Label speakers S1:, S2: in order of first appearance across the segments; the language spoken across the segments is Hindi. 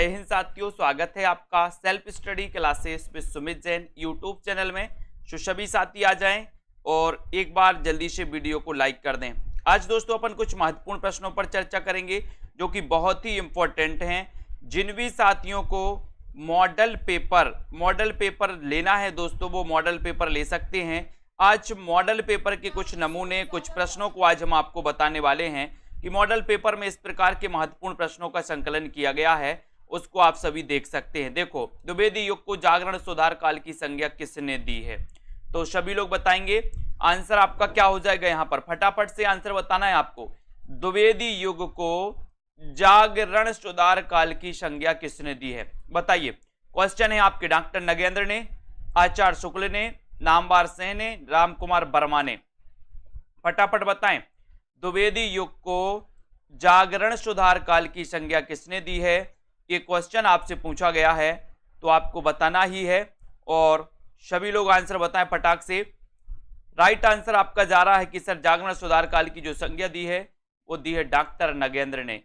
S1: जय हिंद साथियों, स्वागत है आपका self study classes with Sumit Jain YouTube channel में। तो सभी साथी आ जाएं और एक बार जल्दी से वीडियो को लाइक कर दें। आज दोस्तों अपन कुछ महत्वपूर्ण प्रश्नों पर चर्चा करेंगे जो कि बहुत ही इंपॉर्टेंट हैं। जिन भी साथियों को मॉडल पेपर लेना है दोस्तों, वो मॉडल पेपर ले सकते हैं। आज मॉडल पेपर के कुछ नमूने, कुछ प्रश्नों को आज हम आपको बताने वाले हैं कि मॉडल पेपर में इस प्रकार के महत्वपूर्ण प्रश्नों का संकलन किया गया है, उसको आप सभी देख सकते हैं। देखो, द्विवेदी युग को जागरण सुधार काल की संज्ञा किसने दी है? तो सभी लोग बताएंगे। आंसर आपका क्या हो जाएगा? यहां पर फटाफट से आंसर बताना है आपको। द्विवेदी युग को जागरण सुधार काल की संज्ञा किसने दी है? बताइए। क्वेश्चन है आपके डॉक्टर नगेंद्र ने, आचार्य शुक्ल ने, नामवर सेन ने, रामकुमार वर्मा ने। फटाफट बताएं। द्विवेदी युग को जागरण सुधार काल की संज्ञा किसने दी है? ये क्वेश्चन आपसे पूछा गया है तो आपको बताना ही है और सभी लोग आंसर बताएं फटाक से। राइट आंसर आपका जा रहा है कि सर जागरण सुधार काल की जो संज्ञा दी है वो दी है डॉक्टर नगेंद्र ने,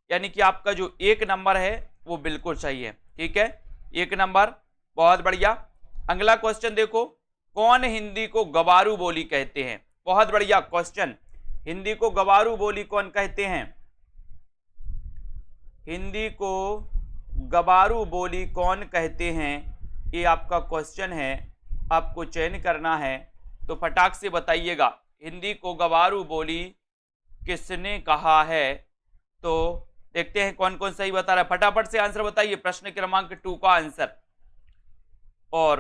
S1: यानी कि आपका जो एक नंबर है वो बिल्कुल सही है। ठीक है, एक नंबर, बहुत बढ़िया। अगला क्वेश्चन देखो, कौन हिंदी को गवारू बोली कहते हैं? बहुत बढ़िया क्वेश्चन। हिंदी को गवारू बोली कौन कहते हैं? हिंदी को गवारू बोली कौन कहते हैं? ये आपका क्वेश्चन है, आपको चयन करना है तो फटाक से बताइएगा। हिंदी को गवारू बोली किसने कहा है? तो देखते हैं कौन कौन सही बता रहा है। फटाफट से आंसर बताइए। प्रश्न क्रमांक 2 का आंसर। और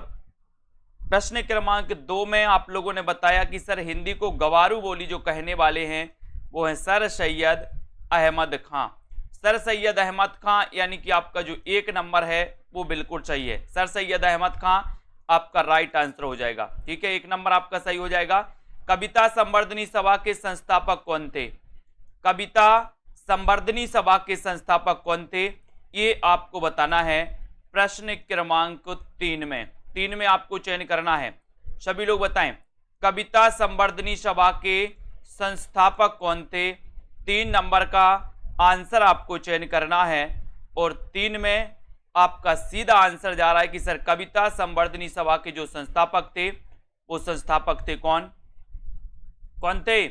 S1: प्रश्न क्रमांक 2 में आप लोगों ने बताया कि सर हिंदी को गवारू बोली जो कहने वाले हैं वो है सर सैयद अहमद खां। सर सैयद अहमद खां, यानी कि आपका जो एक नंबर है वो बिल्कुल सही है। सर सैयद अहमद खां आपका राइट आंसर हो जाएगा। ठीक है, एक नंबर आपका सही हो जाएगा। कविता संवर्धनी सभा के संस्थापक कौन थे? कविता संवर्धनी सभा के संस्थापक कौन थे? ये आपको बताना है प्रश्न क्रमांक 3 में आपको चयन करना है। सभी लोग बताएं, कविता संवर्धनी सभा के संस्थापक कौन थे? 3 नंबर का आंसर आपको चयन करना है और 3 में आपका सीधा आंसर जा रहा है कि सर कविता संवर्धनी सभा के जो संस्थापक थे वो संस्थापक थे कौन थे?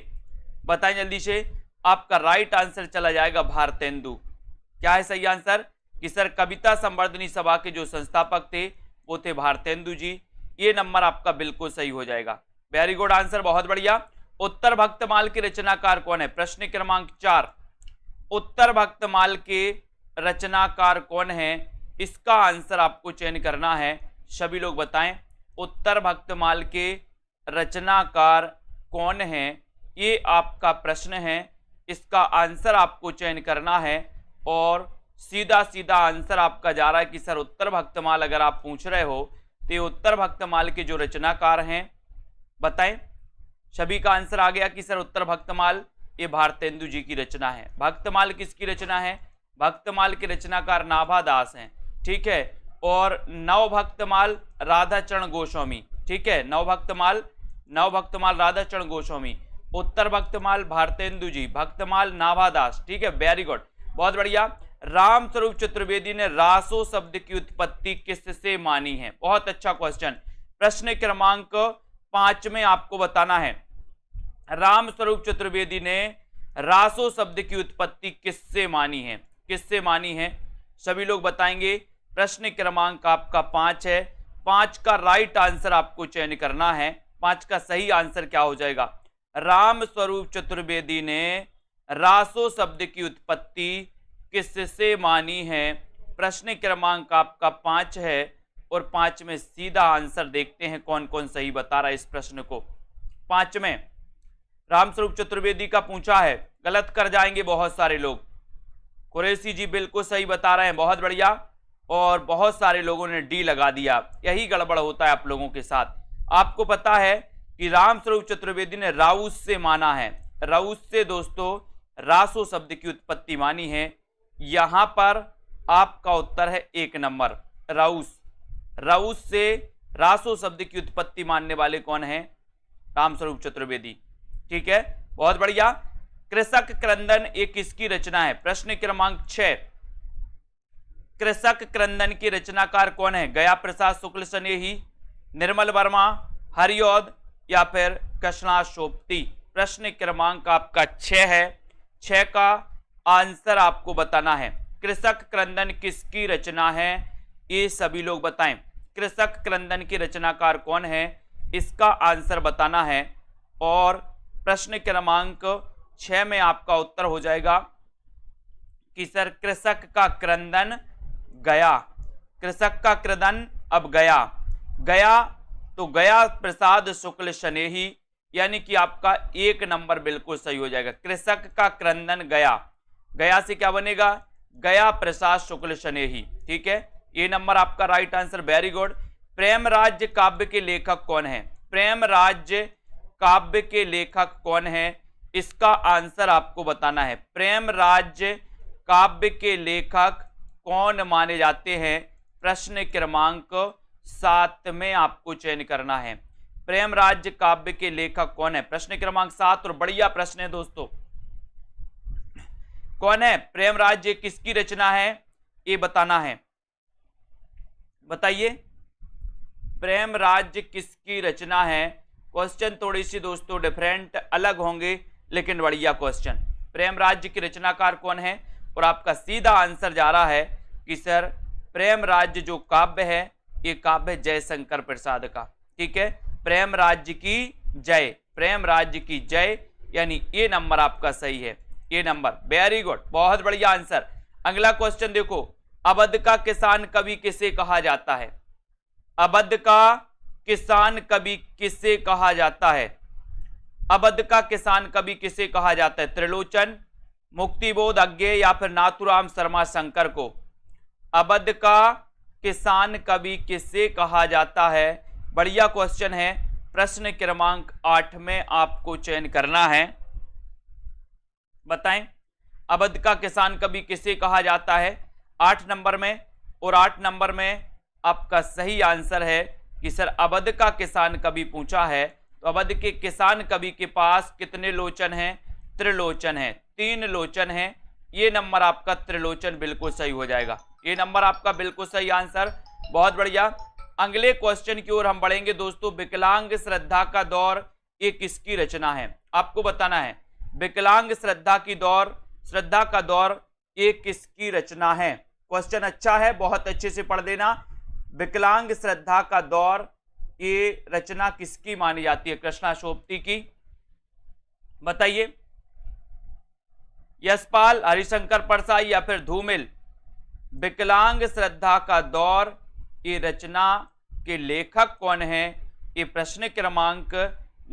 S1: बताएं जल्दी से। आपका राइट आंसर चला जाएगा भारतेंदु। क्या है सही आंसर? कि सर कविता संवर्धनी सभा के जो संस्थापक थे वो थे भारतेंदु जी। ये नंबर आपका बिल्कुल सही हो जाएगा। वेरी गुड आंसर, बहुत बढ़िया। उत्तर भक्तमाल के रचनाकार कौन है? प्रश्न क्रमांक 4। उत्तर भक्तमाल के रचनाकार कौन है? इसका आंसर आपको चयन करना है। सभी लोग बताएं, उत्तर भक्तमाल के रचनाकार कौन है? ये आपका प्रश्न है, इसका आंसर आपको चयन करना है और सीधा सीधा आंसर आपका जा रहा है कि सर उत्तर भक्तमाल अगर आप पूछ रहे हो तो उत्तर भक्तमाल के जो रचनाकार हैं बताएं। सभी का आंसर आ गया कि सर उत्तर भक्तमाल ये भारतेंदु जी की रचना है। भक्तमाल किसकी रचना है? भक्तमाल के रचनाकार नाभादास हैं। ठीक है, और नवभक्तमाल राधाचरण गोस्वामी। ठीक है, नवभक्तमाल राधाचरण गोस्वामी। उत्तर भक्तमाल भारतेंदु जी, भक्तमाल नाभादास। ठीक है, वेरी गुड, बहुत बढ़िया। रामस्वरूप चतुर्वेदी ने रासो शब्द की उत्पत्ति किससे मानी है? बहुत अच्छा क्वेश्चन। प्रश्न क्रमांक 5 में आपको बताना है रामस्वरूप चतुर्वेदी ने रासो शब्द की उत्पत्ति किससे मानी है? किससे मानी है? सभी लोग बताएंगे। प्रश्न क्रमांक आपका 5 है। 5 का राइट आंसर आपको चयन करना है। 5 का सही आंसर क्या हो जाएगा? रामस्वरूप चतुर्वेदी ने रासो शब्द की उत्पत्ति किससे मानी है? प्रश्न क्रमांक आपका 5 है और 5 में सीधा आंसर देखते हैं कौन कौन सही बता रहा है इस प्रश्न को। 5 में रामस्वरूप चतुर्वेदी का पूछा है, गलत कर जाएंगे बहुत सारे लोग। कुरैशी जी बिल्कुल सही बता रहे हैं, बहुत बढ़िया। और बहुत सारे लोगों ने डी लगा दिया। यही गड़बड़ होता है आप लोगों के साथ। आपको पता है कि रामस्वरूप चतुर्वेदी ने राउस से माना है। राउस से दोस्तों रासो शब्द की उत्पत्ति मानी है। यहां पर आपका उत्तर है 1 नंबर, राउस से रासो शब्द की उत्पत्ति मानने वाले कौन है? रामस्वरूप चतुर्वेदी। ठीक है, बहुत बढ़िया। कृषक क्रंदन एक किसकी रचना है? प्रश्न क्रमांक 6। कृषक क्रंदन की रचनाकार कौन है? गया प्रसाद शुक्ल स्नेही, निर्मल वर्मा, हरिऔध या फिर कृष्णाशोपति। प्रश्न क्रमांक आपका 6 है। 6 का आंसर आपको बताना है। कृषक क्रंदन किसकी रचना है? ये सभी लोग बताएं। कृषक क्रंदन की रचनाकार कौन है? इसका आंसर बताना है। और प्रश्न क्रमांक 6 में आपका उत्तर हो जाएगा कि सर कृषक का क्रंदन गया। कृषक का क्रंदन अब गया। गया तो गया प्रसाद शुक्ल स्नेही, यानी कि आपका 1 नंबर बिल्कुल सही हो जाएगा। कृषक का क्रंदन गया, गया से क्या बनेगा? गया प्रसाद शुक्ल स्नेही। ठीक है, ये नंबर आपका राइट आंसर। Very good. प्रेम राज्य काव्य के लेखक कौन है? प्रेम राज्य काव्य के लेखक कौन है? इसका आंसर आपको बताना है। प्रेम राज्य काव्य के लेखक कौन माने जाते हैं? प्रश्न क्रमांक 7 में आपको चयन करना है। प्रेम राज्य काव्य के लेखक कौन है? प्रश्न क्रमांक 7 और बढ़िया प्रश्न है दोस्तों। कौन है? प्रेम राज्य किसकी रचना है? ये बताना है। बताइए, प्रेम राज्य किसकी रचना है? क्वेश्चन थोड़ी सी दोस्तों डिफरेंट अलग होंगे, लेकिन बढ़िया क्वेश्चन। प्रेम राज्य की रचनाकार कौन है? और आपका सीधा आंसर जा रहा है कि सर प्रेम राज्य जो काव्य है, ये काव्य जयशंकर प्रसाद का। ठीक है, प्रेम राज्य की जय, प्रेम राज्य की जय, यानी ये नंबर आपका सही है। ये नंबर, वेरी गुड, बहुत बढ़िया आंसर। अगला क्वेश्चन देखो, अवध का किसान कवि किसे कहा जाता है? अवध का किसान कवि किसे कहा जाता है? अवध का किसान कवि किसे कहा जाता है? त्रिलोचन, मुक्तिबोध, अज्ञेय या फिर नाथुराम शर्मा शंकर को? अवध का किसान कवि किसे कहा जाता है? बढ़िया क्वेश्चन है। प्रश्न क्रमांक 8 में आपको चयन करना है। बताएं, अवध का किसान कवि किसे कहा जाता है 8 नंबर में? और 8 नंबर में आपका सही आंसर है कि सर अवध का किसान कवि पूछा है, तो अवध के किसान कवि के पास कितने लोचन हैं? त्रिलोचन है, 3 लोचन हैं। ये नंबर आपका त्रिलोचन बिल्कुल सही हो जाएगा। ये नंबर आपका बिल्कुल सही आंसर, बहुत बढ़िया। अगले क्वेश्चन की ओर हम बढ़ेंगे दोस्तों। विकलांग श्रद्धा का दौर ये किसकी रचना है? आपको बताना है। विकलांग श्रद्धा का दौर ये किसकी रचना है? क्वेश्चन अच्छा है, बहुत अच्छे से पढ़ देना। विकलांग श्रद्धा का दौर ये रचना किसकी मानी जाती है? कृष्णाशोपति की। बताइए, यशपाल, हरिशंकर परसाई या फिर धूमिल? विकलांग श्रद्धा का दौर ये रचना के लेखक कौन है? ये प्रश्न क्रमांक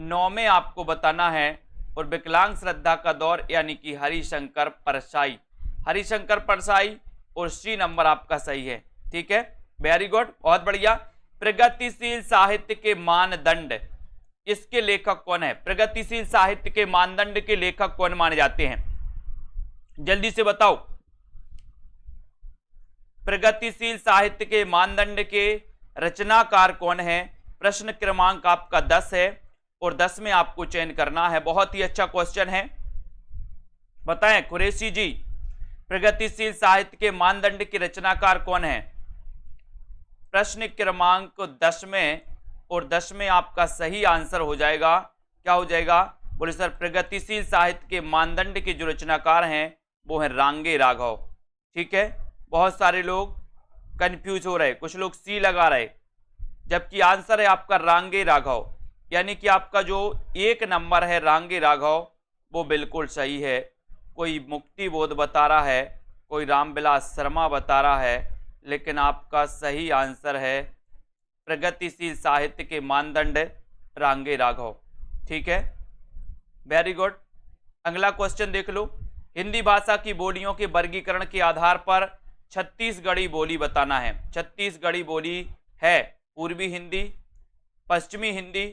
S1: 9 में आपको बताना है। और विकलांग श्रद्धा का दौर यानी कि हरिशंकर परसाई, हरिशंकर परसाई, और सी नंबर आपका सही है। ठीक है, वेरी गुड, बहुत बढ़िया। प्रगतिशील साहित्य के मानदंड, इसके लेखक कौन है? प्रगतिशील साहित्य के मानदंड के लेखक कौन माने जाते हैं? जल्दी से बताओ। प्रगतिशील साहित्य के मानदंड के रचनाकार कौन है? प्रश्न क्रमांक आपका 10 है और 10 में आपको चयन करना है। बहुत ही अच्छा क्वेश्चन है। बताएं कुरैशी जी, प्रगतिशील साहित्य के मानदंड के रचनाकार कौन है? प्रश्न क्रमांक 10 में, और 10 में आपका सही आंसर हो जाएगा। क्या हो जाएगा? बोले सर प्रगतिशील साहित्य के मानदंड के जो रचनाकार हैं वो है रांगे राघव। ठीक है, बहुत सारे लोग कंफ्यूज हो रहे, कुछ लोग सी लगा रहे, जबकि आंसर है आपका रांगे राघव। यानी कि आपका जो 1 नंबर है रांगे राघव वो बिल्कुल सही है। कोई मुक्तिबोध बता रहा है, कोई रामविलास शर्मा बता रहा है, लेकिन आपका सही आंसर है प्रगतिशील साहित्य के मानदंड रांगे राघव। ठीक है, वेरी गुड। अगला क्वेश्चन देख लो। हिंदी भाषा की बोलियों के वर्गीकरण के आधार पर छत्तीसगढ़ी बोली बताना है। छत्तीसगढ़ी बोली है पूर्वी हिंदी, पश्चिमी हिंदी,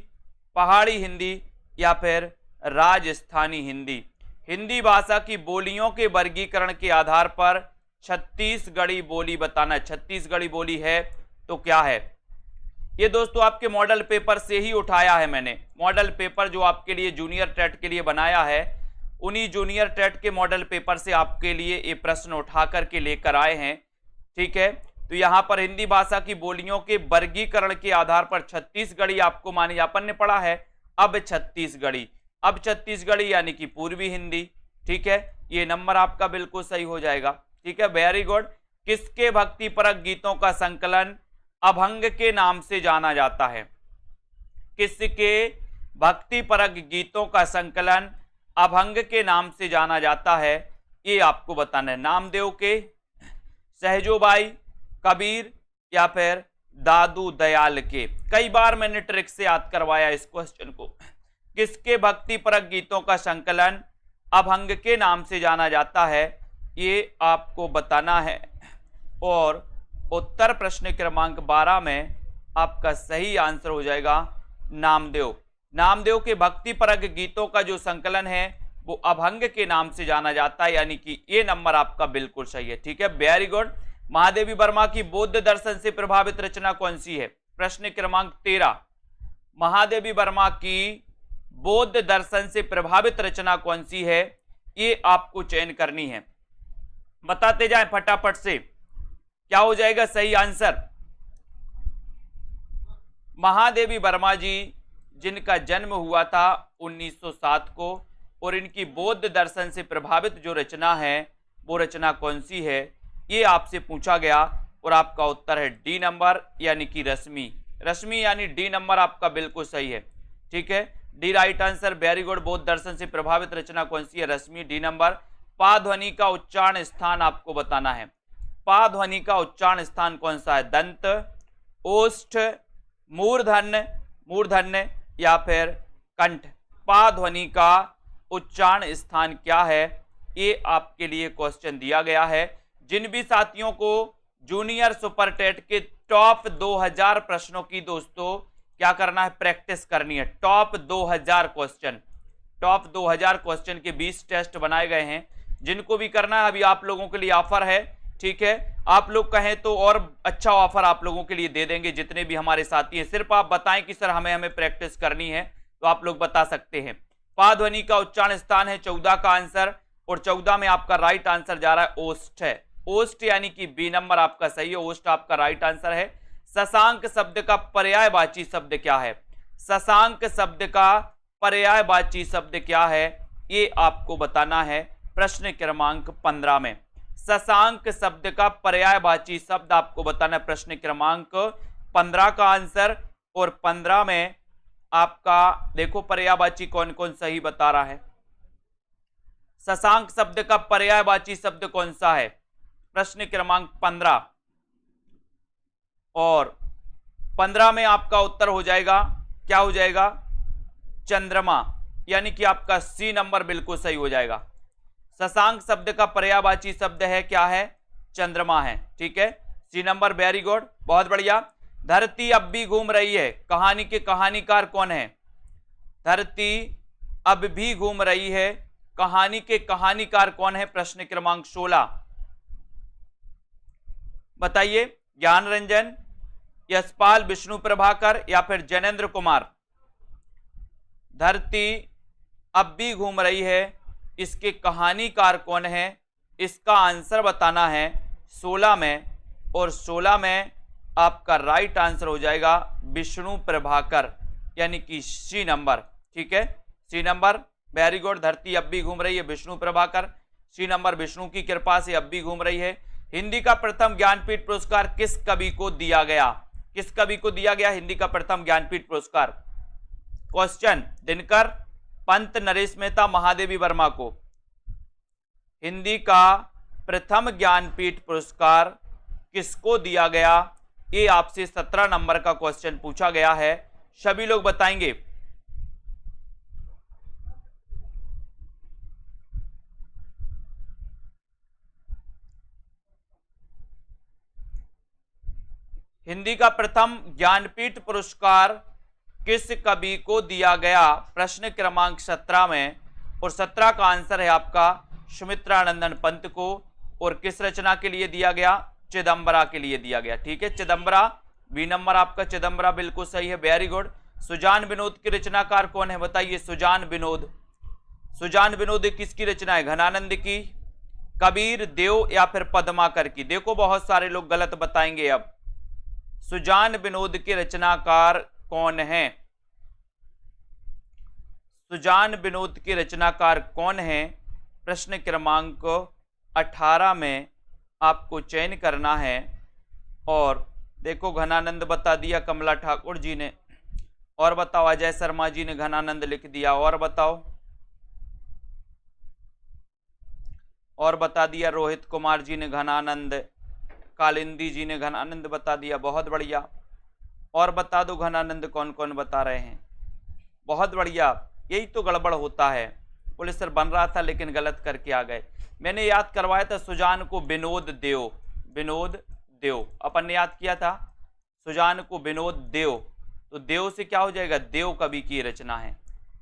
S1: पहाड़ी हिंदी या फिर राजस्थानी हिंदी। हिंदी भाषा की बोलियों के वर्गीकरण के आधार पर छत्तीसगढ़ी बोली बताना है। छत्तीसगढ़ी बोली है तो क्या है? ये दोस्तों आपके मॉडल पेपर से ही उठाया है मैंने। मॉडल पेपर जो आपके लिए जूनियर टेट के लिए बनाया है, उन्हीं जूनियर टेट के मॉडल पेपर से आपके लिए ये प्रश्न उठा करके लेकर आए हैं। ठीक है। तो यहां पर हिंदी भाषा की बोलियों के वर्गीकरण के आधार पर छत्तीसगढ़ी आपको मानी, अपन ने पढ़ा है अब छत्तीसगढ़ी, अब छत्तीसगढ़ी यानी कि पूर्वी हिंदी, ठीक है। ये नंबर आपका बिल्कुल सही हो जाएगा, ठीक है, वेरी गुड। किसके भक्तिपरक गीतों का संकलन अभंग के नाम से जाना जाता है? किसके भक्तिपरक गीतों का संकलन अभंग के नाम से जाना जाता है? ये आपको बताना है। नामदेव के, सहजोबाई, कबीर या फिर दादू दयाल के? कई बार मैंने ट्रिक से याद करवाया इस क्वेश्चन को। किसके भक्तिपरक गीतों का संकलन अभंग के नाम से जाना जाता है? ये आपको बताना है। और उत्तर प्रश्न क्रमांक 12 में आपका सही आंसर हो जाएगा नामदेव। नामदेव के भक्तिपरक गीतों का जो संकलन है वो अभंग के नाम से जाना जाता है, यानी कि ये नंबर आपका बिल्कुल सही है, ठीक है, वेरी गुड। महादेवी वर्मा की बौद्ध दर्शन से प्रभावित रचना कौन सी है? प्रश्न क्रमांक 13, महादेवी वर्मा की बौद्ध दर्शन से प्रभावित रचना कौन सी है? ये आपको चयन करनी है, बताते जाएं फटाफट से। क्या हो जाएगा सही आंसर? महादेवी वर्मा जी जिनका जन्म हुआ था 1907 को, और इनकी बौद्ध दर्शन से प्रभावित जो रचना है वो रचना कौन सी है? ये आपसे पूछा गया और आपका उत्तर है डी नंबर, यानी कि रश्मि। रश्मि यानी डी नंबर आपका बिल्कुल सही है, ठीक है, D right answer, very good. बौद्ध दर्शन से प्रभावित रचना कौन सी है? रश्मि, डी नंबर। पा ध्वनि का उच्चारण स्थान आपको बताना है। पा ध्वनि का उच्चारण स्थान कौन सा है? दंत, ओष्ठ, मूर्धन्य, मूर्धन्य या फिर कंठ? पा ध्वनि का उच्चारण स्थान क्या है? ये आपके लिए क्वेश्चन दिया गया है। जिन भी साथियों को जूनियर सुपर टेट के टॉप 2000 प्रश्नों की दोस्तों क्या करना है? प्रैक्टिस करनी है। टॉप 2000 क्वेश्चन, टॉप 2000 क्वेश्चन के 20 टेस्ट बनाए गए हैं, जिनको भी करना है अभी आप लोगों के लिए ऑफर है, ठीक है। आप लोग कहें तो और अच्छा ऑफर आप लोगों के लिए दे देंगे, जितने भी हमारे साथी हैं। सिर्फ आप बताएं कि सर हमें प्रैक्टिस करनी है, तो आप लोग बता सकते हैं। पा ध्वनि का उच्चारण स्थान है 14 का आंसर, और 14 में आपका राइट आंसर जा रहा है ओष्ठ है। ओष्ठ यानी कि बी नंबर आपका सही है, ओष्ठ आपका राइट आंसर है। शशांक शब्द का पर्यायवाची शब्द क्या है? शशांक शब्द का पर्यायवाची शब्द क्या है? ये आपको बताना है प्रश्न क्रमांक 15 में। शशांक शब्द का पर्यायवाची शब्द आपको बताना है प्रश्न क्रमांक 15 का आंसर। और 15 में आपका देखो पर्यायवाची कौन कौन सही बता रहा है। शशांक शब्द का पर्यायवाची शब्द कौन सा है? प्रश्न क्रमांक 15, और 15 में आपका उत्तर हो जाएगा, क्या हो जाएगा? चंद्रमा, यानी कि आपका सी नंबर बिल्कुल सही हो जाएगा। शशांक शब्द का पर्यायवाची शब्द है क्या है? चंद्रमा है, ठीक है, सी नंबर, वेरी गुड, बहुत बढ़िया। धरती अब भी घूम रही है, कहानी के कहानीकार कौन है? धरती अब भी घूम रही है, कहानी के कहानीकार कौन है? प्रश्न क्रमांक 16 बताइए। ज्ञान रंजन, यशपाल, विष्णु प्रभाकर या फिर जैनेन्द्र कुमार? धरती अब भी घूम रही है, इसके कहानीकार कौन है? इसका आंसर बताना है 16 में, और 16 में आपका राइट आंसर हो जाएगा विष्णु प्रभाकर, यानी कि सी नंबर, ठीक है, सी नंबर, वेरी गुड। धरती अब भी घूम रही है, विष्णु प्रभाकर, सी नंबर, विष्णु की कृपा से अब भी घूम रही है। हिंदी का प्रथम ज्ञानपीठ पुरस्कार किस कवि को दिया गया? किस कवि को दिया गया हिंदी का प्रथम ज्ञानपीठ पुरस्कार? क्वेश्चन, दिनकर, पंत, नरेश मेहता, महादेवी वर्मा को। हिंदी का प्रथम ज्ञानपीठ पुरस्कार किसको दिया गया? ये आपसे 17 नंबर का क्वेश्चन पूछा गया है, सभी लोग बताएंगे। हिंदी का प्रथम ज्ञानपीठ पुरस्कार किस कवि को दिया गया? प्रश्न क्रमांक 17 में, और 17 का आंसर है आपका सुमित्रानंदन पंत को। और किस रचना के लिए दिया गया? चिदंबरा के लिए दिया गया, ठीक है, चिदंबरा, बी नंबर आपका चिदंबरा बिल्कुल सही है, वेरी गुड। सुजान विनोद की रचनाकार कौन है? बताइए। सुजान विनोद, सुजान विनोद किसकी रचना है? घनानंद की, कबीर, देव या फिर पद्माकर की। देखो बहुत सारे लोग गलत बताएंगे। अब सुजान विनोद के रचनाकार कौन है? सुजान विनोद के रचनाकार कौन है? प्रश्न क्रमांक 18 में आपको चयन करना है। और देखो घनानंद बता दिया कमला ठाकुर जी ने, और बताओ अजय शर्मा जी ने घनानंद लिख दिया, और बताओ, और बता दिया रोहित कुमार जी ने घनानंद, कालिंदी जी ने घनानंद बता दिया, बहुत बढ़िया। और बता दो घनानंद कौन कौन बता रहे हैं, बहुत बढ़िया। यही तो गड़बड़ होता है, पुलिस सर बन रहा था लेकिन गलत करके आ गए। मैंने याद करवाया था सुजान को विनोद देव, विनोद देव अपन ने याद किया था, सुजान को विनोद देव, तो देव से क्या हो जाएगा, देव कवि की रचना है,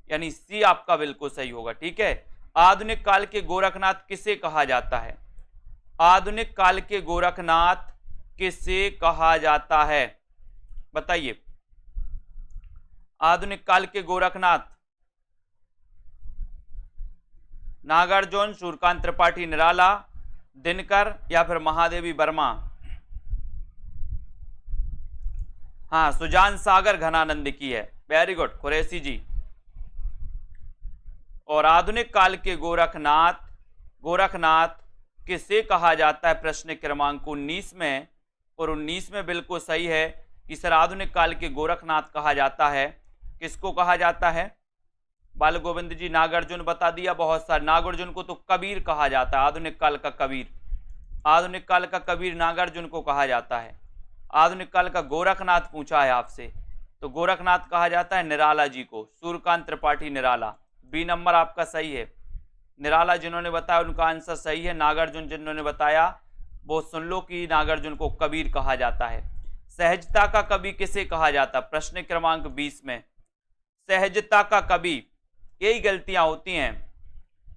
S1: यानी सी आपका बिल्कुल सही होगा। ठीक है। आधुनिक काल के गोरखनाथ किसे कहा जाता है? आधुनिक काल के गोरखनाथ किसे कहा जाता है? बताइए। आधुनिक काल के गोरखनाथ, नागार्जुन, सूर्यकांत त्रिपाठी निराला, दिनकर या फिर महादेवी वर्मा? हाँ, सुजान सागर घनानंद की है, वेरी गुड कुरैशी जी। और आधुनिक काल के गोरखनाथ, गोरखनाथ किसे कहा जाता है प्रश्न क्रमांक 19 में? और 19 में बिल्कुल सही है कि सर आधुनिक काल के गोरखनाथ कहा जाता है। किसको कहा जाता है? बाल गोविंद जी नागार्जुन बता दिया, बहुत सारे। नागार्जुन को तो कबीर कहा जाता है, आधुनिक काल का कबीर, आधुनिक काल का कबीर नागार्जुन को कहा जाता है। आधुनिक काल का गोरखनाथ पूछा है आपसे, तो गोरखनाथ कहा जाता है निराला जी को, सूर्यकांत त्रिपाठी निराला। बी नंबर आपका सही है। निराला जिन्होंने बताया उनका आंसर सही है। नागार्जुन जिन्होंने बताया वो सुन लो कि नागार्जुन को कबीर कहा जाता है। सहजता का कवि किसे कहा जाता है? प्रश्न क्रमांक 20 में सहजता का कवि, यही गलतियां होती हैं।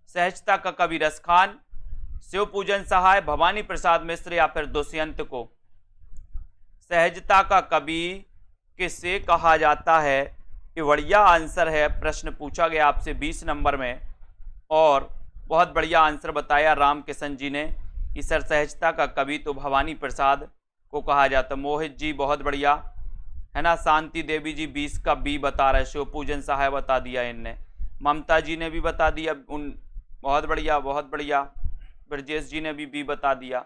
S1: सहजता का कवि रसखान, शिवपूजन सहाय, भवानी प्रसाद मिश्र या फिर दुष्यंत को? सहजता का कवि किसे कहा जाता है? ये बढ़िया आंसर है, प्रश्न पूछा गया आपसे 20 नंबर में, और बहुत बढ़िया आंसर बताया राम किशन जी ने कि सर सहजता का कवि तो भवानी प्रसाद को कहा जाता। मोहित जी बहुत बढ़िया है ना। शांति देवी जी 20 का बी बता रहे, शिवपूजन सहाय बता दिया इनने। ममता जी ने भी बता दिया उन, बहुत बढ़िया बहुत बढ़िया। ब्रजेश जी ने भी बी बता दिया।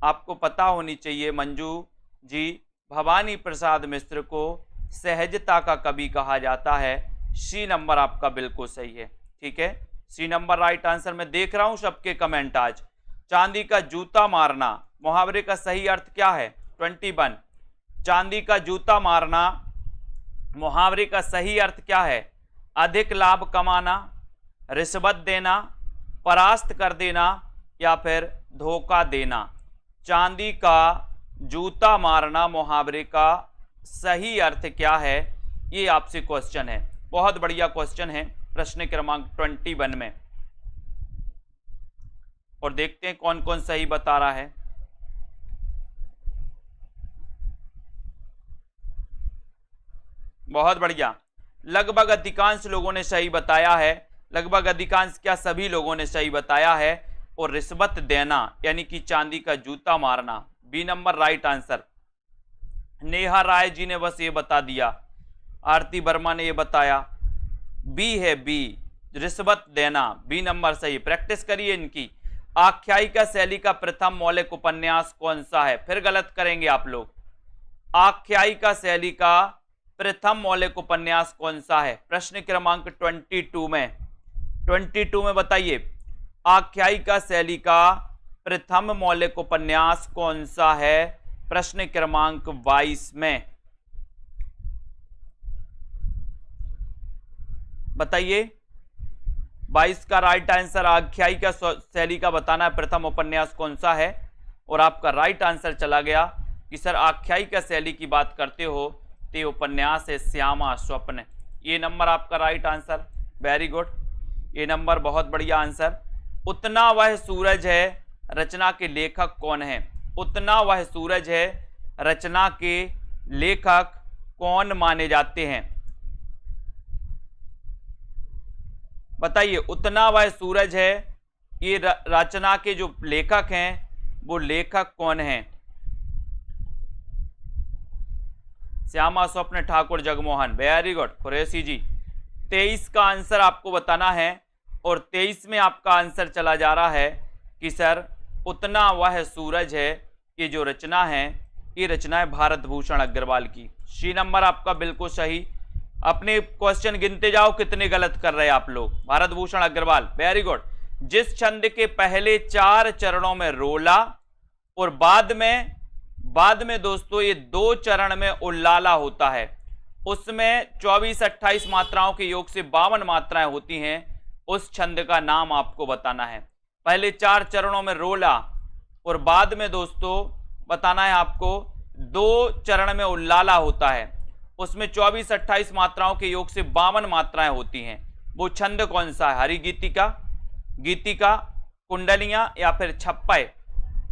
S1: आपको पता होनी चाहिए मंजू जी, भवानी प्रसाद मिश्र को सहजता का कवि कहा जाता है। सी नंबर आपका बिल्कुल सही है। ठीक है, सी नंबर राइट आंसर। मैं देख रहा हूं सबके कमेंट आज। चांदी का जूता मारना मुहावरे का सही अर्थ क्या है? 21। चांदी का जूता मारना मुहावरे का सही अर्थ क्या है? अधिक लाभ कमाना, रिश्वत देना, परास्त कर देना या फिर धोखा देना। चांदी का जूता मारना मुहावरे का सही अर्थ क्या है? ये आपसे क्वेश्चन है, बहुत बढ़िया क्वेश्चन है प्रश्न क्रमांक 21 में। और देखते हैं कौन कौन सही बता रहा है। बहुत बढ़िया, लगभग अधिकांश लोगों ने सही बताया है। लगभग अधिकांश क्या, सभी लोगों ने सही बताया है। और रिश्वत देना यानी कि चांदी का जूता मारना, B number right answer. Neha Rai ji ने बस ये बता दिया, आरती वर्मा ने ये बताया, बी है बी, रिश्वत देना, बी नंबर सही। प्रैक्टिस करिए इनकी। आख्यायिका शैली का प्रथम मौलिक उपन्यास कौन सा है? फिर गलत करेंगे आप लोग। आख्यायिका शैली का प्रथम मौलिक उपन्यास कौन सा है? प्रश्न क्रमांक 22 में बताइए, आख्यायिका शैली का प्रथम मौलिक उपन्यास कौन सा है? प्रश्न क्रमांक 22 में बताइए। 22 का राइट आंसर आख्यायिका शैली का बताना है प्रथम उपन्यास कौन सा है। और आपका राइट आंसर चला गया कि सर आख्यायिका शैली की बात करते हो तो ये उपन्यास है श्यामा स्वप्न। ये नंबर आपका राइट आंसर, वेरी गुड, ये नंबर बहुत बढ़िया आंसर। उतना वह सूरज है रचना के लेखक कौन है? उतना वह सूरज है रचना के लेखक कौन माने जाते हैं? बताइए, उतना वह सूरज है ये रचना के जो लेखक हैं वो लेखक कौन हैं? श्यामा स्वप्न ठाकुर जगमोहन, वेरी गुड कुरैशी जी। 23 का आंसर आपको बताना है और 23 में आपका आंसर चला जा रहा है कि सर उतना वह सूरज है। ये जो रचना है ये रचना है भारत भूषण अग्रवाल की। सी नंबर आपका बिल्कुल सही। अपने क्वेश्चन गिनते जाओ कितने गलत कर रहे हैं आप लोग। Bharat Bhushan Agrawal, very good. जिस छंद के पहले 4 चरणों में रोला और बाद में दोस्तों ये 2 चरण में उल्लाला होता है, उसमें 24-28 मात्राओं के योग से 52 मात्राएं होती हैं, उस छंद का नाम आपको बताना है। पहले 4 चरणों में रोला और बाद में दोस्तों बताना है आपको 2 चरण में उल्लाला होता है, उसमें 24-28 मात्राओं के योग से 52 मात्राएं होती हैं। वो छंद कौन सा है? हरि गीतिका, गीतिका, कुंडलियां या फिर छप्पय?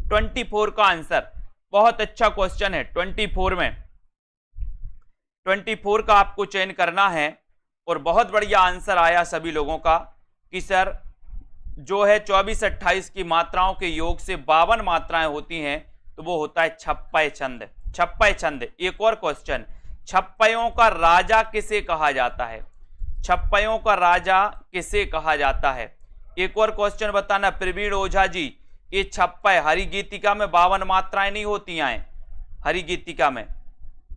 S1: 24 का आंसर। बहुत अच्छा क्वेश्चन है। 24 में 24 का आपको चयन करना है और बहुत बढ़िया आंसर आया सभी लोगों का कि सर जो है 24-28 की मात्राओं के योग से 52 मात्राएं होती हैं, तो वो होता है छप्पय छंद। छप्पय छंद। एक और क्वेश्चन, छप्पयों का राजा किसे कहा जाता है? छप्पयों का राजा किसे कहा जाता है? एक और क्वेश्चन बताना प्रवीण ओझा जी। ये छप्पय हरि गीतिका में 52 मात्राएं नहीं होती हैं, हरि गीतिका में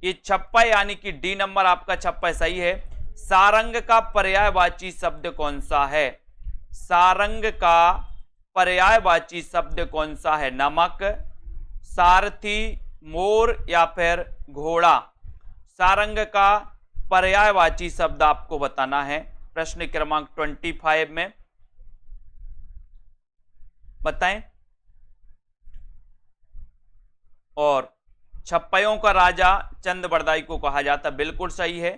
S1: ये छप्पय यानी कि डी नंबर आपका छप्पय सही है। सारंग का पर्यायवाची शब्द कौन सा है? सारंग का पर्यायवाची शब्द कौन सा है? नमक, सारथी, मोर या फिर घोड़ा? सारंग का पर्यायवाची शब्द आपको बताना है प्रश्न क्रमांक 25 में, बताएं। और छप्पयों का राजा चंद बरदाई को कहा जाता, बिल्कुल सही है,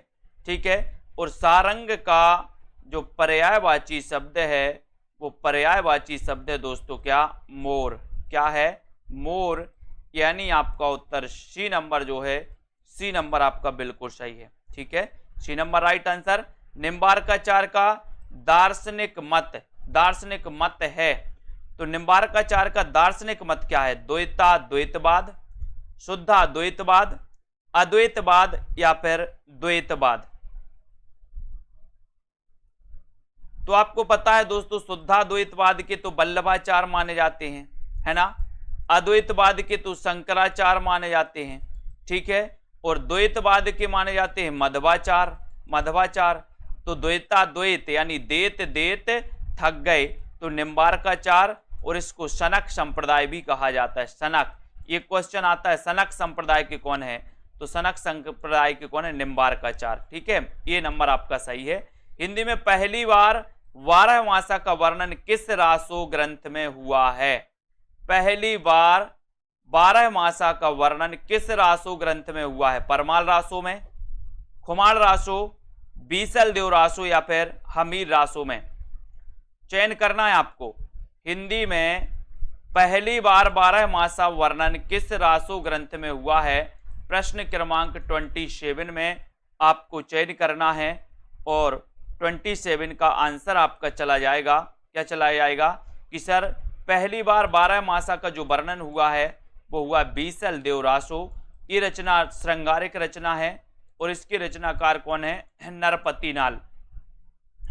S1: ठीक है। और सारंग का जो पर्यायवाची शब्द है वो पर्यायवाची शब्द है दोस्तों क्या? मोर। क्या है? मोर। यानी आपका उत्तर सी नंबर जो है, सी नंबर आपका बिल्कुल सही है, ठीक है, C number right answer. Nimbarkacharya का दार्शनिक मत है, तो निम्बार्काचार्य का दार्शनिक मत क्या है? द्वैताद्वैतवाद, शुद्धाद्वैतवाद, अद्वैतवाद या फिर द्वैतवाद? तो आपको पता है दोस्तों शुद्धाद्वैतवाद के तो वल्लभाचार्य माने जाते हैं, है ना। अद्वैतवाद के तो शंकराचार्य माने जाते हैं, ठीक है। और द्वैतवाद के माने जाते हैं मध्वाचार्य। तो द्वैताद्वैत यानी देत थक गए, तो निम्बार्काचार्य, और इसको सनक संप्रदाय भी कहा जाता है। सनक, ये क्वेश्चन आता है सनक संप्रदाय के कौन है? तो सनक संप्रदाय के कौन है? निम्बार्काचार्य, ठीक है। ये नंबर आपका सही है। हिंदी में पहली बार 12 मासा का वर्णन किस रासो ग्रंथ में हुआ है? पहली बार 12 मासा का वर्णन किस रासो ग्रंथ में हुआ है? परमाल रासो में, खुमार रासो, बीसल देव रासो या फिर हमीर रासो में? चयन करना है आपको। हिंदी में पहली बार 12 मासा वर्णन किस रासो ग्रंथ में हुआ है? प्रश्न क्रमांक 27 में आपको चयन करना है और 27 का आंसर आपका चला जाएगा, क्या चला जाएगा कि सर पहली बार 12 मासा का जो वर्णन हुआ है वो हुआ बीसल देव रासो। ये रचना श्रृंगारिक रचना है और इसके रचनाकार कौन है? नरपति नाल,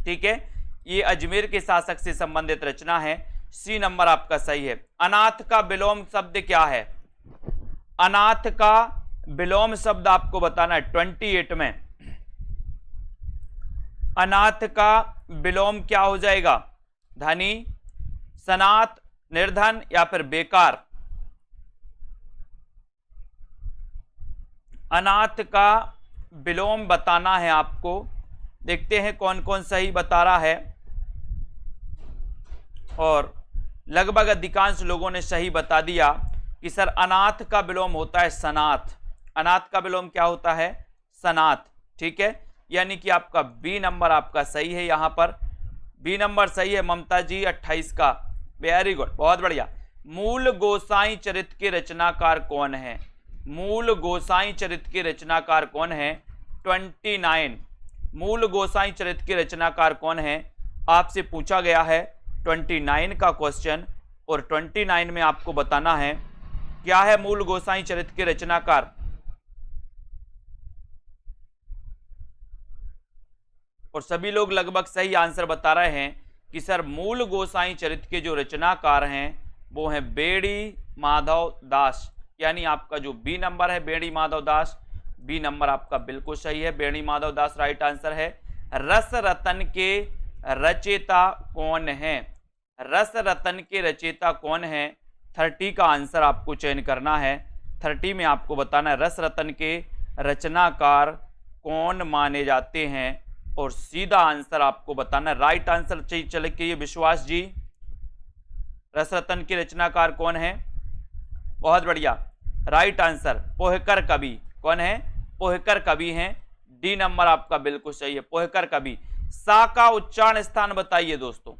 S1: ठीक है। ये अजमेर के शासक से संबंधित रचना है। सी नंबर आपका सही है। अनाथ का विलोम शब्द क्या है? अनाथ का विलोम शब्द आपको बताना है 28 में। अनाथ का विलोम क्या हो जाएगा? धनी, सनाथ, निर्धन या फिर बेकार? अनाथ का विलोम बताना है आपको। देखते हैं कौन कौन सही बता रहा है, और लगभग अधिकांश लोगों ने सही बता दिया कि सर अनाथ का विलोम होता है सनाथ। अनाथ का विलोम क्या होता है? सनाथ, ठीक है। यानी कि आपका बी नंबर आपका सही है। यहां पर बी नंबर सही है ममता जी 28 का, वेरी गुड, बहुत बढ़िया। मूल गोसाई चरित्र के रचनाकार कौन है? मूल गोसाई चरित्र के रचनाकार कौन है? 29। मूल गोसाई चरित्र के रचनाकार कौन है? आपसे पूछा गया है 29 का क्वेश्चन, और 29 में आपको बताना है क्या है मूल गोसाई चरित्र के रचनाकार। और सभी लोग लगभग सही आंसर बता रहे हैं कि सर मूल गोसाई चरित्र के जो रचनाकार हैं वो हैं बेड़ी माधव दास, यानी आपका जो बी नंबर है बेड़ी माधव दास, बी नंबर आपका बिल्कुल सही है, बेड़ी माधव दास राइट आंसर है। रस रतन के रचयिता कौन है, रस रतन के रचयिता कौन है, 30 का आंसर आपको चयन करना है। 30 में आपको बताना है रस रतन के रचनाकार कौन माने जाते हैं, और सीधा आंसर आपको बताना है। राइट आंसर चले के ये विश्वास जी, रस रतन के रचनाकार कौन है, बहुत बढ़िया राइट आंसर पोहकर कवि, कौन है, पोहकर कवि हैं, डी नंबर आपका बिल्कुल सही है, पोहकर कवि। सा का उच्चारण स्थान बताइए दोस्तों,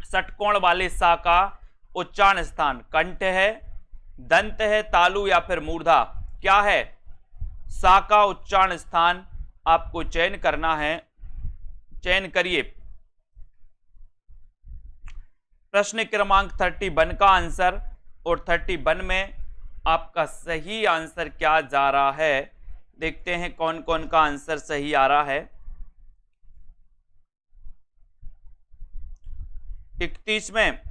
S1: षटकोण वाले सा का उच्चारण स्थान कंठ है, दंत है, तालु या फिर मूर्धा, क्या है, सा का उच्चारण स्थान आपको चयन करना है, चयन करिए। प्रश्न क्रमांक 31 का आंसर, और 31 में आपका सही आंसर क्या जा रहा है, देखते हैं कौन कौन का आंसर सही आ रहा है। 31 में,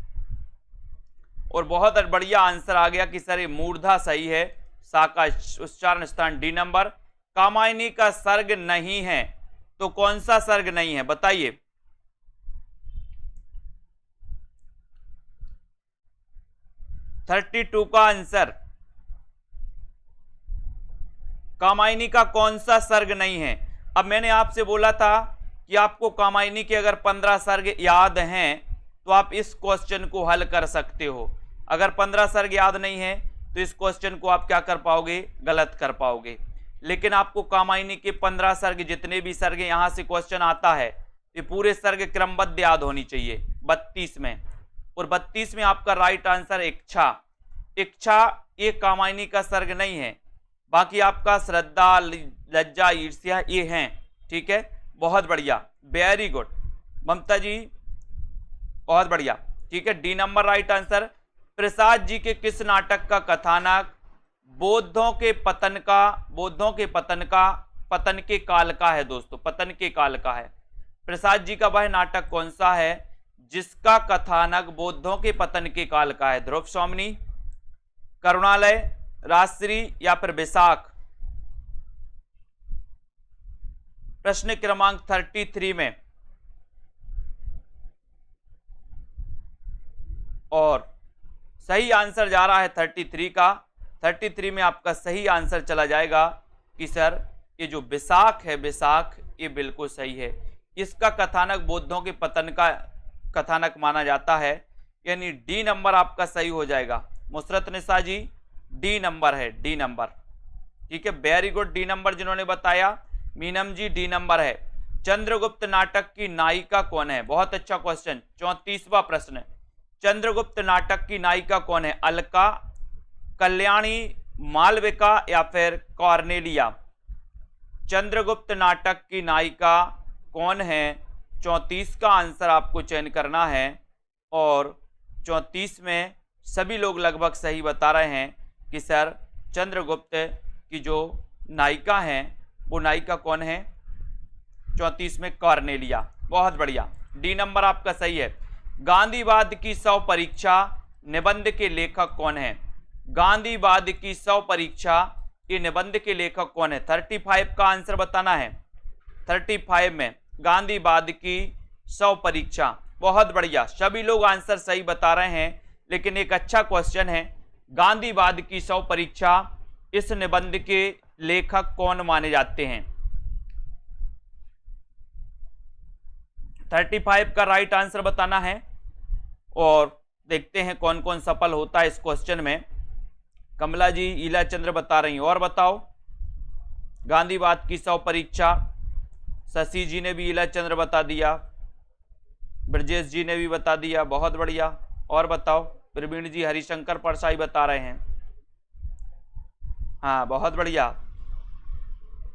S1: और बहुत बढ़िया आंसर आ गया कि सर ये मूर्धा सही है, सा का उच्चारण स्थान डी नंबर। कामायनी का सर्ग नहीं है, तो कौन सा सर्ग नहीं है बताइए, थर्टी टू का आंसर, कामायनी का कौन सा सर्ग नहीं है। अब मैंने आपसे बोला था कि आपको कामायनी के अगर 15 सर्ग याद हैं तो आप इस क्वेश्चन को हल कर सकते हो, अगर 15 सर्ग याद नहीं है तो इस क्वेश्चन को आप क्या कर पाओगे, गलत कर पाओगे। लेकिन आपको कामायनी के 15 सर्ग, जितने भी सर्ग यहां से क्वेश्चन आता है, ये पूरे सर्ग क्रमबद्ध याद होनी चाहिए 32 में, और 32 में आपका राइट आंसर इच्छा, इच्छा ये कामायनी का सर्ग नहीं है, बाकी आपका श्रद्धा, लज्जा, ईर्ष्या ये हैं, ठीक है, बहुत बढ़िया, वेरी गुड ममता जी, बहुत बढ़िया, ठीक है, D number right answer. Prasad ji के किस नाटक का कथानक बौद्धों के पतन के काल का है दोस्तों, पतन के काल का है। प्रसाद जी का वह नाटक कौन सा है जिसका कथानक बौद्धों के पतन के काल का है, ध्रुव स्वामिनी, करुणालय, राजश्री या फिर बैसाख। प्रश्न क्रमांक 33 में, और सही आंसर जा रहा है 33 का, 33 में आपका सही आंसर चला जाएगा कि सर ये जो बैसाख है, बैसाख ये बिल्कुल सही है, इसका कथानक बौद्धों के पतन का कथानक माना जाता है, यानी डी नंबर आपका सही हो जाएगा। मुसरत निसा जी डी नंबर है, डी नंबर, ठीक है, वेरी गुड, डी नंबर जिन्होंने बताया, मीनम जी डी नंबर है। चंद्रगुप्त नाटक की नायिका कौन है, बहुत अच्छा क्वेश्चन, 34वां प्रश्न, चंद्रगुप्त नाटक की नायिका कौन है, अलका, कल्याणी, मालविका या फिर कॉर्नेलिया। चंद्रगुप्त नाटक की नायिका कौन है, 34 का आंसर आपको चयन करना है, और 34 में सभी लोग लगभग सही बता रहे हैं कि सर चंद्रगुप्त की जो नायिका है वो नायिका कौन है, 34 में कॉर्नेलिया, बहुत बढ़िया, डी नंबर आपका सही है। गांधीवाद की 100 परीक्षा निबंध के लेखक कौन है, गांधीवाद की 100 परीक्षा ये निबंध के लेखक कौन है, 35 का आंसर बताना है, 35 में गांधीवाद की 100 परीक्षा, बहुत बढ़िया, सभी लोग आंसर सही बता रहे हैं, लेकिन एक अच्छा क्वेश्चन है, गांधीवाद की 100 परीक्षा इस निबंध के लेखक कौन माने जाते हैं। 35 का राइट आंसर बताना है, और देखते हैं कौन कौन सफल होता है इस क्वेश्चन में। कमला जी, ईला चंद्र बता रही हैं, और बताओ, गांधीवाद की 100 परीक्षा, शशि जी ने भी ईला चंद्र बता दिया, ब्रजेश जी ने भी बता दिया, बहुत बढ़िया, और बताओ, प्रवीण जी हरिशंकर परसाई बता रहे हैं, हाँ बहुत बढ़िया,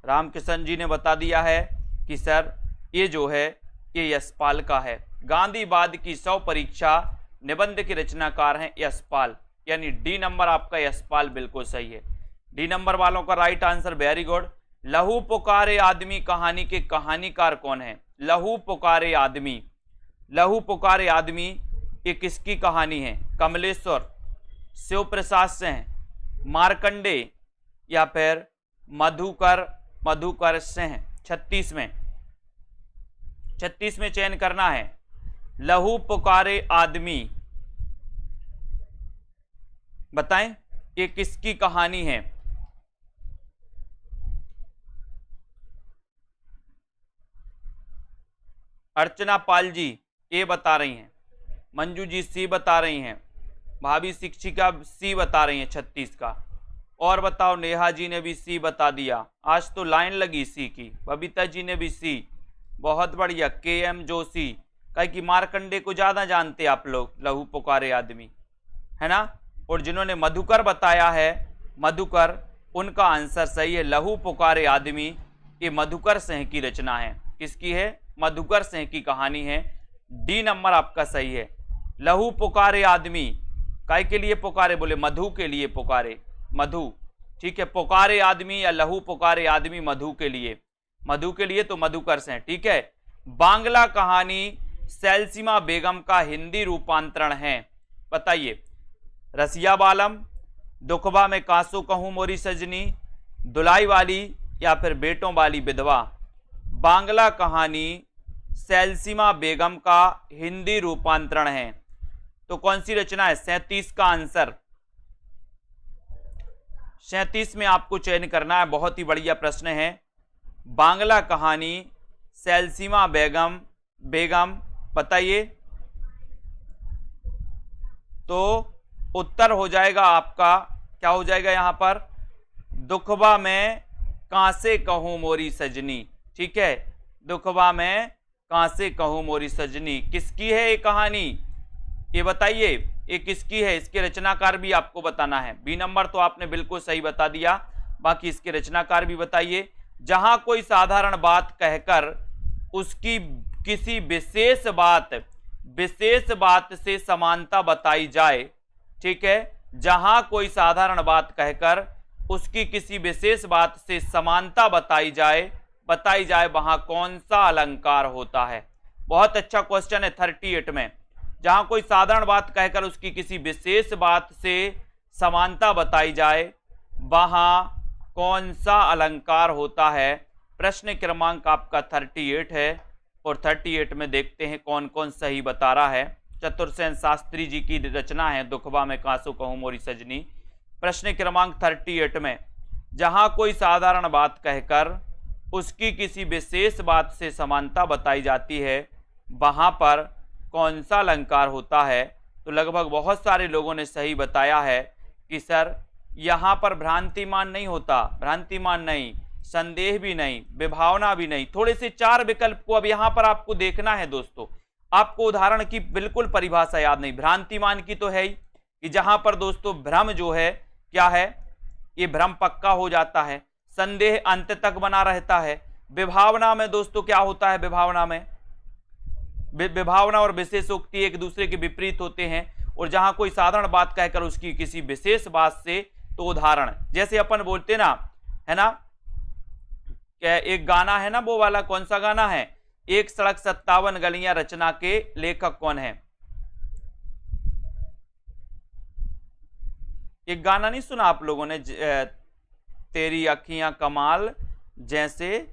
S1: रामकिशन जी ने बता दिया है कि सर ये जो है ये यशपाल का है, गांधीवाद की 100 परीक्षा निबंध के रचनाकार हैं यशपाल, यानी डी नंबर आपका यशपाल बिल्कुल सही है। डी नंबर वालों का राइट आंसर, वेरी गुड। लहू पुकारे आदमी कहानी के कहानीकार कौन है? लहू पुकारे आदमी, लहू पुकारे आदमी ये किसकी कहानी है? कमलेश्वर, शिव प्रसाद सिंह, मार्कंडे या फिर मधुकर सिंह? 36 में चयन करना है। लहू पुकारे आदमी, बताएं ये किसकी कहानी है? अर्चना पाल जी ए बता रही हैं, मंजू जी सी बता रही हैं, भाभी शिक्षिका सी बता रही हैं 36 का। और बताओ, नेहा जी ने भी सी बता दिया, आज तो लाइन लगी सी की। बबीता जी ने भी सी, बहुत बढ़िया। KM जोशी, कहे कि मार्कंडे को ज्यादा जानते आप लोग, लहू पुकारे आदमी, है ना। और जिन्होंने मधुकर बताया है, मधुकर, उनका आंसर सही है। लहू पुकारे आदमी ये मधुकर सिंह की रचना है। किसकी है? मधुकर सिंह की कहानी है। डी नंबर आपका सही है। लहू पुकारे आदमी, काय के लिए पुकारे? बोले मधु के लिए पुकारे, मधु, ठीक है। पुकारे आदमी या लहू पुकारे आदमी मधु के लिए, मधु के लिए तो मधुकर सिंह, ठीक है। बांग्ला कहानी सैलसीमा बेगम का हिंदी रूपांतरण है, बताइए। रसिया बालम, दुखबा में कांसो कहूं मोरी सजनी, दुलाई वाली या फिर बेटों वाली विधवा? बांग्ला कहानी सैलसीमा बेगम का हिंदी रूपांतरण है, तो कौन सी रचना है? 37 का आंसर, 37 में आपको चयन करना है। बहुत ही बढ़िया प्रश्न है। बांग्ला कहानी सैलसीमा बेगम, बताइए। तो उत्तर हो जाएगा आपका, क्या हो जाएगा यहां पर? दुखबा में कांसे कहूं मोरी सजनी, ठीक है। दुखबा में कांसे कहूं मोरी सजनी, किसकी है ये कहानी? ये बताइए, ये किसकी है? इसके रचनाकार भी आपको बताना है। बी नंबर तो आपने बिल्कुल सही बता दिया, बाकी इसके रचनाकार भी बताइए। जहां कोई साधारण बात कहकर उसकी किसी विशेष बात से समानता बताई जाए, ठीक है। जहां कोई साधारण बात कहकर उसकी किसी विशेष बात से समानता बताई जाए वहां कौन सा अलंकार होता है? बहुत अच्छा क्वेश्चन है 38 में। जहां कोई साधारण बात कहकर उसकी किसी विशेष बात से समानता बताई जाए वहां कौन सा अलंकार होता है? प्रश्न क्रमांक आपका 38 है, और 38 में देखते हैं कौन कौन सही बता रहा है। चतुर्सेन शास्त्री जी की रचना है दुखबा में कांसो कहूं मोरी सजनी। प्रश्न क्रमांक 38 में, जहां कोई साधारण बात कहकर उसकी किसी विशेष बात से समानता बताई जाती है वहां पर कौन सा अलंकार होता है? तो लगभग बहुत सारे लोगों ने सही बताया है कि सर यहां पर भ्रांतिमान नहीं होता, भ्रांतिमान नहीं, संदेह भी नहीं, विभावना भी नहीं। थोड़े से 4 विकल्प को अब यहां पर आपको देखना है दोस्तों। आपको उदाहरण की बिल्कुल परिभाषा याद नहीं। भ्रांतिमान की तो है ही कि जहां पर दोस्तों भ्रम जो है क्या है, ये भ्रम पक्का हो जाता है, संदेह अंत तक बना रहता है। विभावना में दोस्तों क्या होता है? विभावना और विशेषोक्ति एक दूसरे के विपरीत होते हैं। और जहां कोई साधारण बात कहकर उसकी किसी विशेष बात से, तो उदाहरण जैसे अपन बोलते ना, है ना, क्या एक गाना है ना, वो वाला कौन सा गाना है? एक सड़क 57 गलियां रचना के लेखक कौन है? एक गाना नहीं सुना आप लोगों ने? तेरी अखियां कमाल जैसे,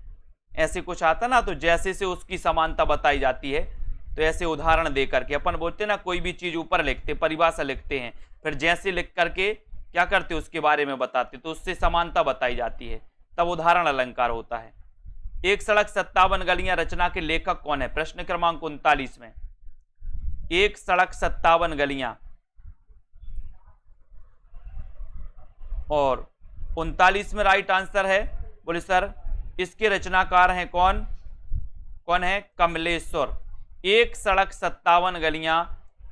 S1: ऐसे कुछ आता ना, तो जैसे से उसकी समानता बताई जाती है। तो ऐसे उदाहरण दे करके अपन बोलते ना, कोई भी चीज ऊपर लिखते, परिभाषा लिखते हैं, फिर जैसे लिख करके क्या करते उसके बारे में बताते, तो उससे समानता बताई जाती है, तब उदाहरण अलंकार होता है। एक सड़क 57 गलियां रचना के लेखक कौन है? प्रश्न क्रमांक 39 में। एक सड़क 57 गलियां, और 39 में राइट आंसर है। बोले सर इसके रचनाकार हैं कौन? कौन है? कमलेश्वर। एक सड़क 57 गलियां,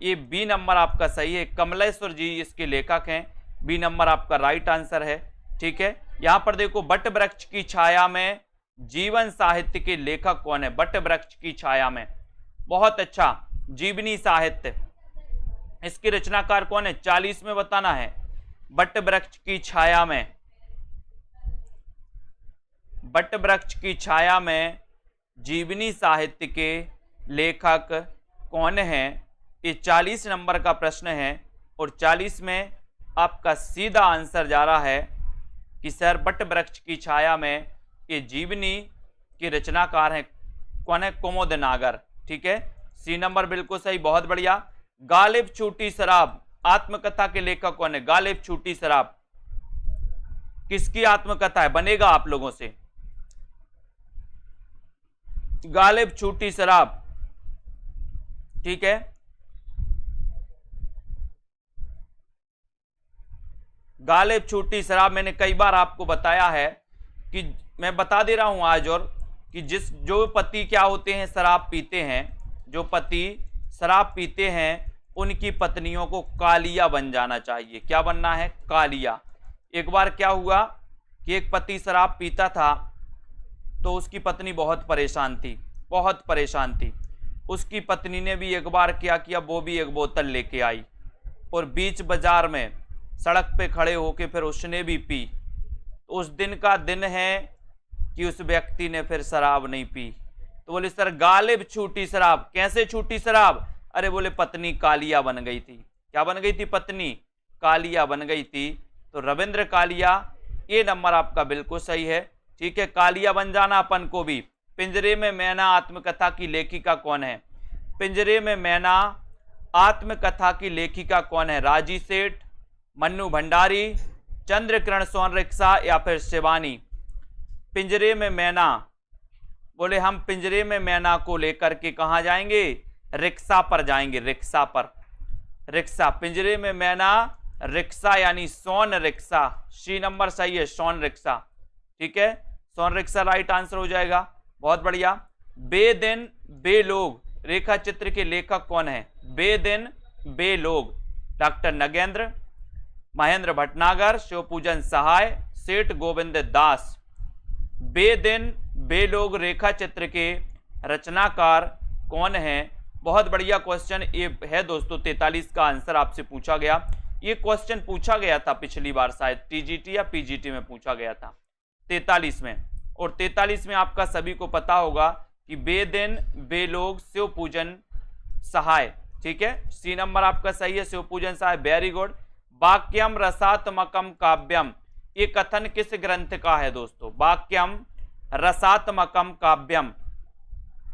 S1: ये बी नंबर आपका सही है। कमलेश्वर जी इसके लेखक हैं, बी नंबर आपका राइट आंसर है, ठीक है। यहां पर देखो, बट वृक्ष की छाया में जीवन साहित्य के लेखक कौन है? बट वृक्ष की छाया में, बहुत अच्छा, जीवनी साहित्य। इसके रचनाकार कौन है? 40 में बताना है। बट वृक्ष की छाया में, बट वृक्ष की छाया में जीवनी साहित्य के लेखक कौन है? ये 40 नंबर का प्रश्न है और 40 में आपका सीधा आंसर जा रहा है कि सर बट वृक्ष की छाया में ये जीवनी के रचनाकार हैं कौन है? कुमुद नागर। ठीक है, सी नंबर बिल्कुल सही, बहुत बढ़िया। गालिब छूटी शराब आत्मकथा के लेखक कौन है? गालिब छूटी शराब किसकी आत्मकथा है? बनेगा आप लोगों से। गालिब छूटी शराब, ठीक है, गालिब छूटी शराब मैंने कई बार आपको बताया है कि मैं बता दे रहा हूं आज, और कि जो पति क्या होते हैं, शराब पीते हैं, जो पति शराब पीते हैं उनकी पत्नियों को कालिया बन जाना चाहिए। क्या बनना है? कालिया। एक बार क्या हुआ कि एक पति शराब पीता था तो उसकी पत्नी बहुत परेशान थी, बहुत परेशान थी। उसकी पत्नी ने भी एक बार क्या किया, वो भी एक बोतल लेके आई और बीच बाजार में सड़क पे खड़े होके फिर उसने भी पी। उस दिन का दिन है कि उस व्यक्ति ने फिर शराब नहीं पी। तो बोले सर गालिब छूटी शराब, कैसे छूटी शराब? अरे बोले पत्नी कालिया बन गई थी। क्या बन गई थी? पत्नी कालिया बन गई थी। तो रविंद्र कालिया, ये नंबर आपका बिल्कुल सही है। ठीक है, कालिया बन जाना अपन को भी। पिंजरे में मैना आत्मकथा की लेखिका कौन है? पिंजरे में मैना आत्मकथा की लेखिका कौन है? राजी सेठ, मन्नू भंडारी, चंद्रकिरण सोनरिक्शा या फिर शिवानी? पिंजरे में मैना, बोले हम पिंजरे में मैना को लेकर के कहां जाएंगे? रिक्शा पर जाएंगे, रिक्शा पर। रिक्शा, पिंजरे में मैना रिक्शा यानी सोन रिक्शा। सी नंबर सही है, सोन रिक्शा। ठीक है, सोन रिक्शा राइट आंसर हो जाएगा। बहुत बढ़िया। बेदिन बेलोग रेखा चित्र के लेखक कौन है? बेदिन बेलोग, डॉक्टर नगेंद्र, महेंद्र भटनागर, शिवपूजन सहाय, सेठ गोविंद दास। बेदिन बेलोग रेखा चित्र के रचनाकार कौन है? बहुत बढ़िया क्वेश्चन ये है दोस्तों। 43 का आंसर आपसे पूछा गया। ये क्वेश्चन पूछा गया था पिछली बार, शायद टीजीटी या पीजीटी में पूछा गया था 43 में। और 43 में आपका सभी को पता होगा कि बेदिन बेलोग शिवपूजन सहाय। ठीक है, सी नंबर आपका सही है, शिवपूजन सहाय, वेरी गुड। वाक्यम रसात्मकम काव्यम, ये कथन किस ग्रंथ का है दोस्तों? वाक्यम रसात्मकम काव्यम,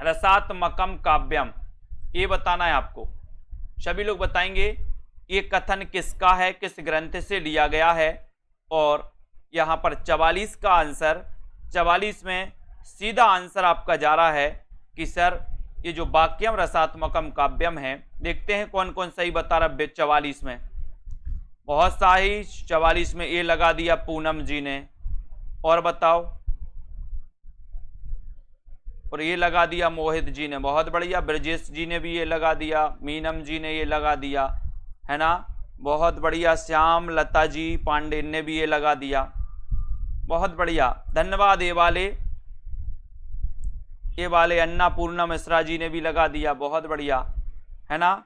S1: रसात्मकम काव्यम, ये बताना है आपको। सभी लोग बताएंगे ये कथन किसका है, किस ग्रंथ से लिया गया है। और यहां पर 44 का आंसर, 44 में सीधा आंसर आपका जा रहा है कि सर ये जो वाक्यम रसात्मकम काव्यम है, देखते हैं कौन कौन सही बता रहा है। 44 में बहुत सही, 44 में ये लगा दिया पूनम जी ने, और बताओ, और ये लगा दिया मोहित जी ने, बहुत बढ़िया। ब्रजेश जी ने भी ये लगा दिया, मीनम जी ने ये लगा दिया, है ना, बहुत बढ़िया। श्याम लता जी पांडे ने भी ये लगा दिया, बहुत बढ़िया, धन्यवाद। ये वाले अन्नापूर्णा मिश्रा जी ने भी लगा दिया, बहुत बढ़िया, है ना।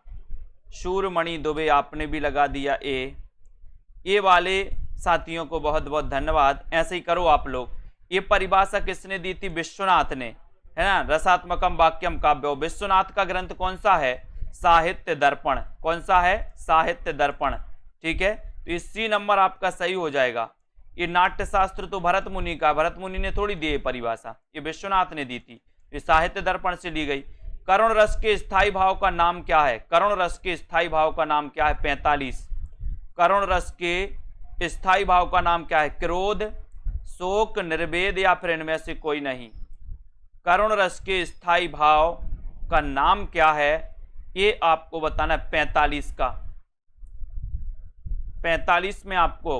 S1: शूरमणि दुबे आपने भी लगा दिया ये वाले साथियों को बहुत बहुत धन्यवाद। ऐसे ही करो आप लोग। ये परिभाषा किसने दी थी? विश्वनाथ ने, है ना। रसात्मकम वाक्यम काव्यो, विश्वनाथ का ग्रंथ कौन सा है? साहित्य दर्पण। कौन सा है? साहित्य दर्पण। ठीक है, तो इसी नंबर आपका सही हो जाएगा। ये नाट्यशास्त्र तो भरत मुनि का, भरत मुनि ने थोड़ी दी परिभाषा, ये विश्वनाथ ने दी थी, ये साहित्य दर्पण से ली गई। करुण रस के स्थायी भाव का नाम क्या है? करुण रस के स्थायी भाव का नाम क्या है? 45। करुण रस के स्थायी भाव का नाम क्या है? क्रोध, शोक, निर्वेद या फिर इनमें से कोई नहीं। करुण रस के स्थायी भाव का नाम क्या है, ये आपको बताना है। 45 का, 45 में आपको,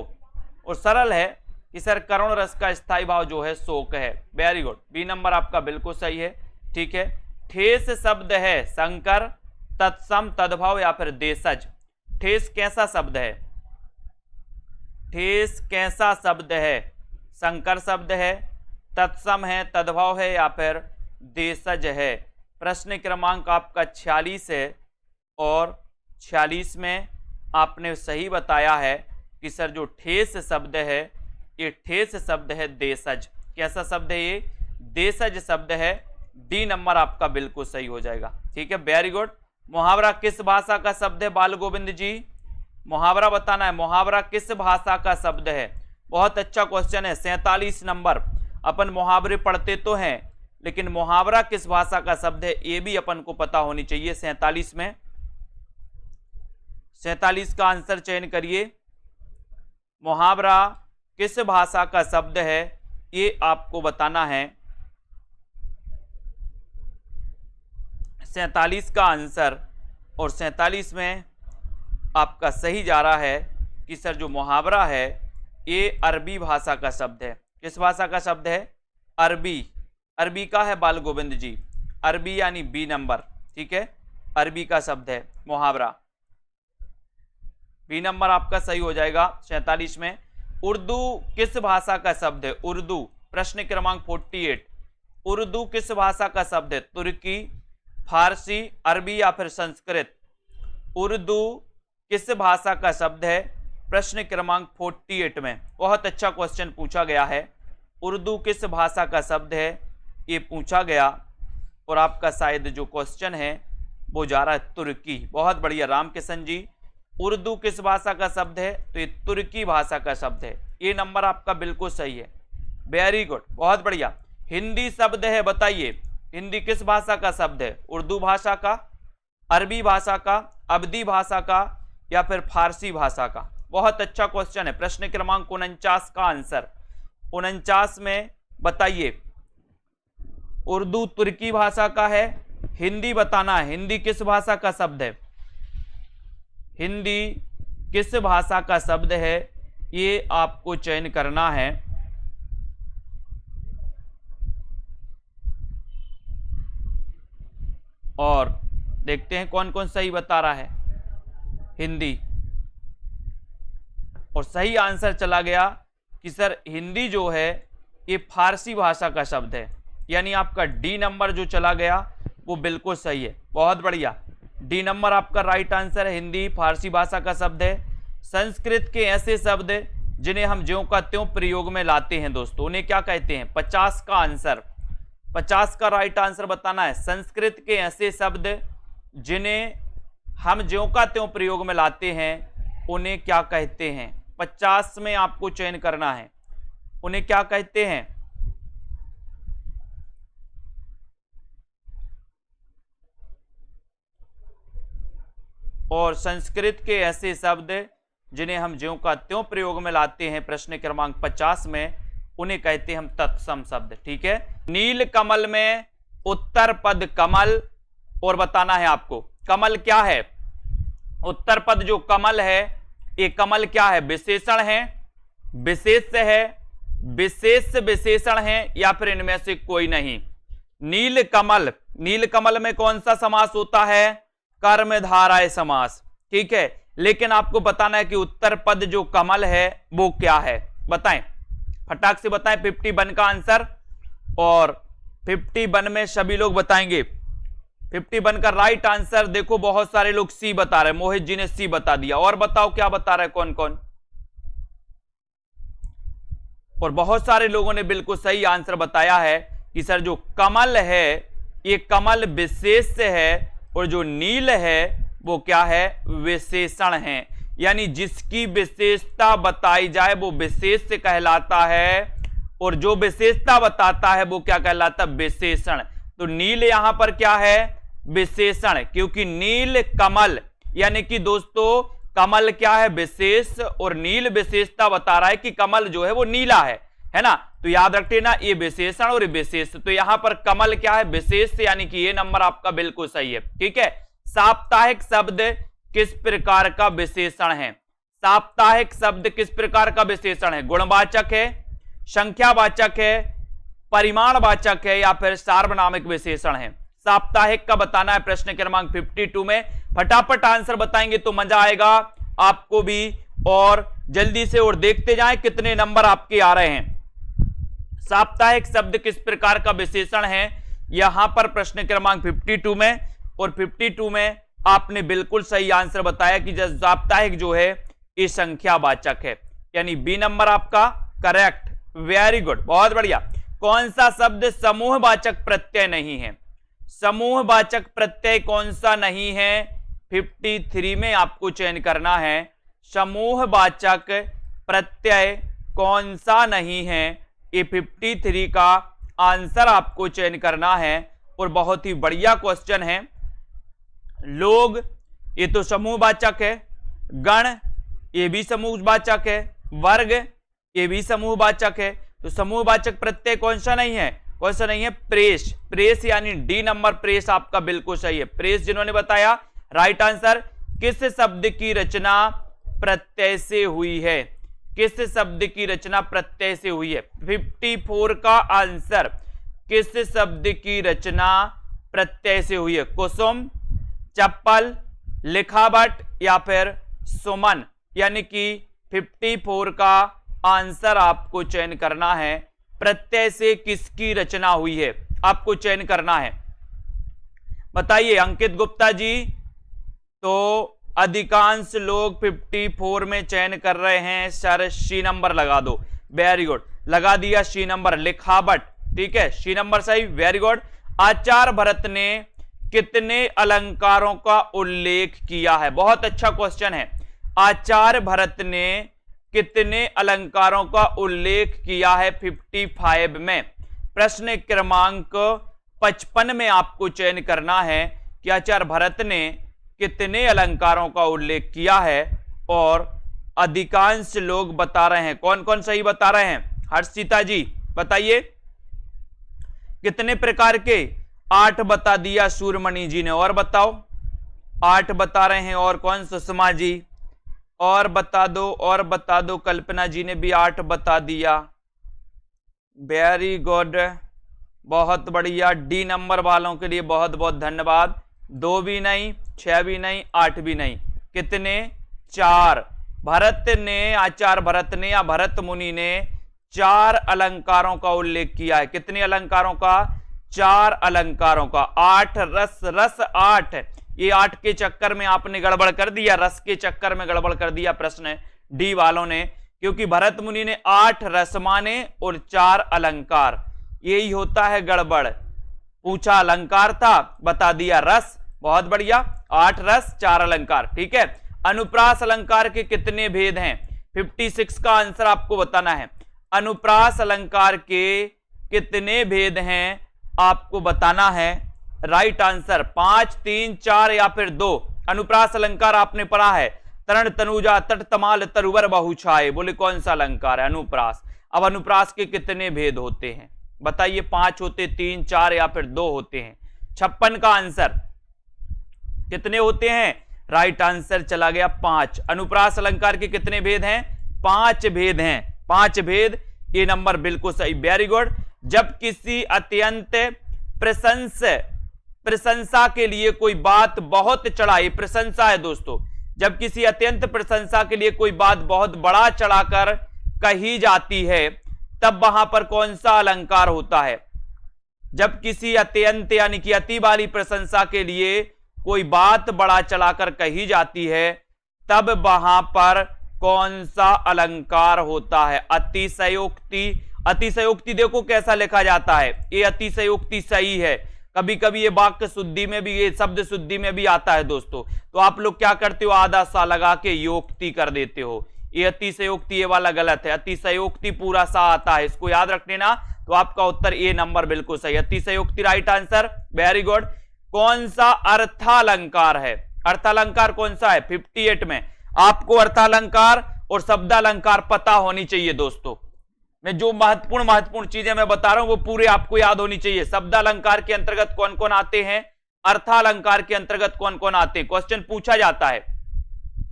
S1: और सरल है कि सर करुण रस का स्थायी भाव जो है शोक है। वेरी गुड, बी नंबर आपका बिल्कुल सही है। ठीक है, ठेस शब्द है संकर, तत्सम, तद्भव या फिर देशज। ठेस कैसा शब्द है? ठेस कैसा शब्द है? संकर शब्द है, तत्सम है, तद्भव है या फिर देशज है। प्रश्न क्रमांक आपका 46 है, और 46 में आपने सही बताया है कि सर जो ठेस शब्द है ये ठेस शब्द है देशज। कैसा शब्द है ये? देशज शब्द है। डी नंबर आपका बिल्कुल सही हो जाएगा। ठीक है, वेरी गुड। मुहावरा किस भाषा का शब्द है बाल गोविंद जी? मुहावरा बताना है, मुहावरा किस भाषा का शब्द है? बहुत अच्छा क्वेश्चन है। 47 नंबर। अपन मुहावरे पढ़ते तो हैं लेकिन मुहावरा किस भाषा का शब्द है ये भी अपन को पता होनी चाहिए। 47 में 47 का आंसर चयन करिए। मुहावरा किस भाषा का शब्द है ये आपको बताना है। 47 का आंसर, और 47 में आपका सही जा रहा है कि सर जो मुहावरा है ये अरबी भाषा का शब्द है। किस भाषा का शब्द है? अरबी। अरबी का है बाल गोविंद जी, अरबी यानी बी नंबर। ठीक है, अरबी का शब्द है मुहावरा। बी नंबर आपका सही हो जाएगा 47 में। उर्दू किस भाषा का शब्द है? उर्दू, प्रश्न क्रमांक 48। उर्दू किस भाषा का शब्द है? तुर्की, फारसी, अरबी या फिर संस्कृत? उर्दू किस भाषा का शब्द है? प्रश्न क्रमांक 48 में बहुत अच्छा क्वेश्चन पूछा गया है। उर्दू किस भाषा का शब्द है ये पूछा गया, और आपका शायद जो क्वेश्चन है वो जा रहा है तुर्की। बहुत बढ़िया रामकिशन जी। उर्दू किस भाषा का शब्द है? तो ये तुर्की भाषा का शब्द है। ये नंबर आपका बिल्कुल सही है, वेरी गुड, बहुत बढ़िया। हिंदी शब्द है, बताइए हिंदी किस भाषा का शब्द है? उर्दू भाषा का, अरबी भाषा का, अवधी भाषा का या फिर फारसी भाषा का? बहुत अच्छा क्वेश्चन है। प्रश्न क्रमांक 49 का आंसर 49 में बताइए। उर्दू तुर्की भाषा का है, हिंदी बताना है। हिंदी किस भाषा का शब्द है? हिंदी किस भाषा का शब्द है ये आपको चयन करना है। और देखते हैं कौन कौन सही बता रहा है। हिंदी, और सही आंसर चला गया कि सर हिंदी जो है ये फारसी भाषा का शब्द है, यानी आपका डी नंबर जो चला गया वो बिल्कुल सही है। बहुत बढ़िया, डी नंबर आपका राइट आंसर है। हिंदी फारसी भाषा का शब्द है। संस्कृत के ऐसे शब्द जिन्हें हम ज्यों का त्यों प्रयोग में लाते हैं दोस्तों, उन्हें क्या कहते हैं? 50 का आंसर, 50 का राइट आंसर बताना है। संस्कृत के ऐसे शब्द जिन्हें हम ज्यों का त्यों प्रयोग में लाते हैं उन्हें क्या कहते हैं? 50 में आपको चयन करना है, उन्हें क्या कहते हैं? और संस्कृत के ऐसे शब्द जिन्हें हम ज्यों का त्यों प्रयोग में लाते हैं, प्रश्न क्रमांक 50 में, उन्हें कहते हैं हम तत्सम शब्द। ठीक है, नील कमल में उत्तर पद कमल, और बताना है आपको कमल क्या है? उत्तर पद जो कमल है ये कमल क्या है? विशेषण है, विशेष है, विशेष विशेषण है या फिर इनमें से कोई नहीं? नील कमल, नील कमल में कौन सा समास होता है? कर्मधारय समास। ठीक है, लेकिन आपको बताना है कि उत्तर पद जो कमल है वो क्या है, बताएं, फटाक से बताएं। 51 का आंसर, और 51 में सभी लोग बताएंगे। 51 का राइट आंसर देखो बहुत सारे लोग सी बता रहे हैं। मोहित जी ने सी बता दिया, और बताओ क्या बता रहे हैं कौन कौन? और बहुत सारे लोगों ने बिल्कुल सही आंसर बताया है कि सर जो कमल है ये कमल विशेष है, और जो नील है वो क्या है? विशेषण है, यानी जिसकी विशेषता बताई जाए वो विशेष कहलाता है, और जो विशेषता बताता है वो क्या कहलाता है? विशेषण। तो नील यहां पर क्या है? विशेषण, क्योंकि नील कमल, यानी कि दोस्तों कमल क्या है? विशेष, और नील विशेषता बता रहा है कि कमल जो है वो नीला है ना? तो याद रखते ना, ये विशेषण और विशेष, तो यहां पर कमल क्या है? विशेष, यानी कि ये नंबर आपका बिल्कुल सही है। ठीक है, साप्ताहिक शब्द किस प्रकार का विशेषण है? साप्ताहिक शब्द किस प्रकार का विशेषण है? गुणवाचक है, संख्यावाचक है, परिमाणवाचक है या फिर सार्वनामिक विशेषण है? साप्ताहिक का बताना है प्रश्न क्रमांक 52 में। फटाफट आंसर बताएंगे तो मजा आएगा आपको भी, और जल्दी से और देखते जाएं कितने नंबर आपके आ रहे हैं। साप्ताहिक शब्द किस प्रकार का विशेषण है यहां पर प्रश्न क्रमांक 52 में, और 52 में आपने बिल्कुल सही आंसर बताया कि साप्ताहिक जो है ये संख्यावाचक है, यानी बी नंबर आपका करेक्ट। वेरी गुड, बहुत बढ़िया। कौन सा शब्द समूहवाचक प्रत्यय नहीं है? समूहवाचक प्रत्यय कौन सा नहीं है? 53 में आपको चयन करना है। समूहवाचक प्रत्यय कौन सा नहीं है, ये 53 का आंसर आपको चयन करना है। और बहुत ही बढ़िया क्वेश्चन है। लोग, ये तो समूहवाचक है। गण, ये भी समूहवाचक है। वर्ग, ये भी समूहवाचक है। तो समूहवाचक प्रत्यय कौन सा नहीं है? कौन सा नहीं है? प्रेस। प्रेस यानी डी नंबर, प्रेस आपका बिल्कुल सही है। प्रेस जिन्होंने बताया राइट आंसर। किस शब्द की रचना प्रत्यय से हुई है? किस शब्द की रचना प्रत्यय से हुई है? 54 का आंसर किस शब्द की रचना प्रत्यय से हुई है? कुसुम, चप्पल, लिखावट या फिर सुमन, यानी कि 54 का आंसर आपको चयन करना है। प्रत्यय से किसकी रचना हुई है आपको चयन करना है। बताइए अंकित गुप्ता जी। तो अधिकांश लोग 54 में चयन कर रहे हैं। सर सी नंबर लगा दो। वेरी गुड, लगा दिया सी नंबर, लिखावट। ठीक है, सी नंबर सही, वेरी गुड। आचार्य भरत ने कितने अलंकारों का उल्लेख किया है? बहुत अच्छा क्वेश्चन है। आचार्य भरत ने कितने अलंकारों का उल्लेख किया है 55 में? प्रश्न क्रमांक 55 में आपको चयन करना है कि आचार्य भरत ने कितने अलंकारों का उल्लेख किया है। और अधिकांश लोग बता रहे हैं। कौन कौन सही बता रहे हैं? हर्षिता जी बताइए कितने प्रकार के? 8 बता दिया सूर्यमणि जी ने। और बताओ, 8 बता रहे हैं। और कौन? सुषमा जी। और बता दो, और बता दो। कल्पना जी ने भी 8 बता दिया। वेरी गुड, बहुत बढ़िया। डी नंबर वालों के लिए बहुत बहुत धन्यवाद। 2 भी नहीं, 6 भी नहीं, 8 भी नहीं। कितने? 4। भरत ने, आचार्य भरत ने या भरत मुनि ने 4 अलंकारों का उल्लेख किया है। कितने अलंकारों का? 4 अलंकारों का। 8 रस, रस 8। ये 8 के चक्कर में आपने गड़बड़ कर दिया, रस के चक्कर में गड़बड़ कर दिया प्रश्न डी वालों ने, क्योंकि भरत मुनि ने 8 रस माने और 4 अलंकार। यही होता है गड़बड़। पूछा अलंकार था, बता दिया रस। बहुत बढ़िया, 8 रस 4 अलंकार। ठीक है। अनुप्रास अलंकार के कितने भेद हैं? 56 का आंसर आपको बताना है। अनुप्रास अलंकार के कितने भेद हैं आपको बताना है। राइट आंसर 5, 3, 4 या फिर 2। अनुप्रास अलंकार आपने पढ़ा है। तरण, तनुजा, तट, तमाल, तरुवर, बहुछाए। बोले कौन सा अलंकार है? अनुप्रास। अब अनुप्रास के कितने भेद होते हैं बताइए? 5 होते, 3, 4 या फिर 2 होते हैं। 56 का आंसर कितने होते हैं? राइट आंसर चला गया 5। अनुप्रास अलंकार के कितने भेद हैं? 5 भेद हैं। 5 भेद, ये नंबर बिल्कुल सही, वेरी गुड। जब किसी अत्यंत प्रशंसा के लिए कोई बात बहुत चढ़ाई, प्रशंसा है दोस्तों, जब किसी अत्यंत प्रशंसा के लिए कोई बात बहुत बड़ा चढ़ाकर कही जाती है, तब वहां पर कौन सा अलंकार होता है? जब किसी अत्यंत यानी कि अति वाली प्रशंसा के लिए कोई बात बड़ा चढ़ाकर कही जाती है, तब वहां पर कौन सा अलंकार होता है? अतिशयोक्ति। अतिशयोक्ति देखो कैसा लिखा जाता है, ये अतिशयोक्ति सही है। कभी कभी ये वाक्य शुद्धि में भी, ये शब्द शुद्धि में भी आता है दोस्तों। तो आप लोग क्या करते हो? आधा सा लगा के योक्ति कर देते हो। ये अतिशयोक्ति ये वाला गलत है। अतिशयोक्ति पूरा सा आता है, इसको याद रख लेना। तो आपका उत्तर ए नंबर बिल्कुल सही, अतिशयोक्ति राइट आंसर, वेरी गुड। कौन सा अर्थालंकार है? अर्थालंकार कौन सा है? 58 में आपको अर्थालंकार और शब्दालंकार पता होनी चाहिए दोस्तों। मैं जो महत्वपूर्ण चीजें मैं बता रहा हूं वो पूरे आपको याद होनी चाहिए। शब्दालंकार के अंतर्गत कौन कौन आते हैं, अर्थालंकार के अंतर्गत कौन कौन आते हैं, क्वेश्चन पूछा जाता है।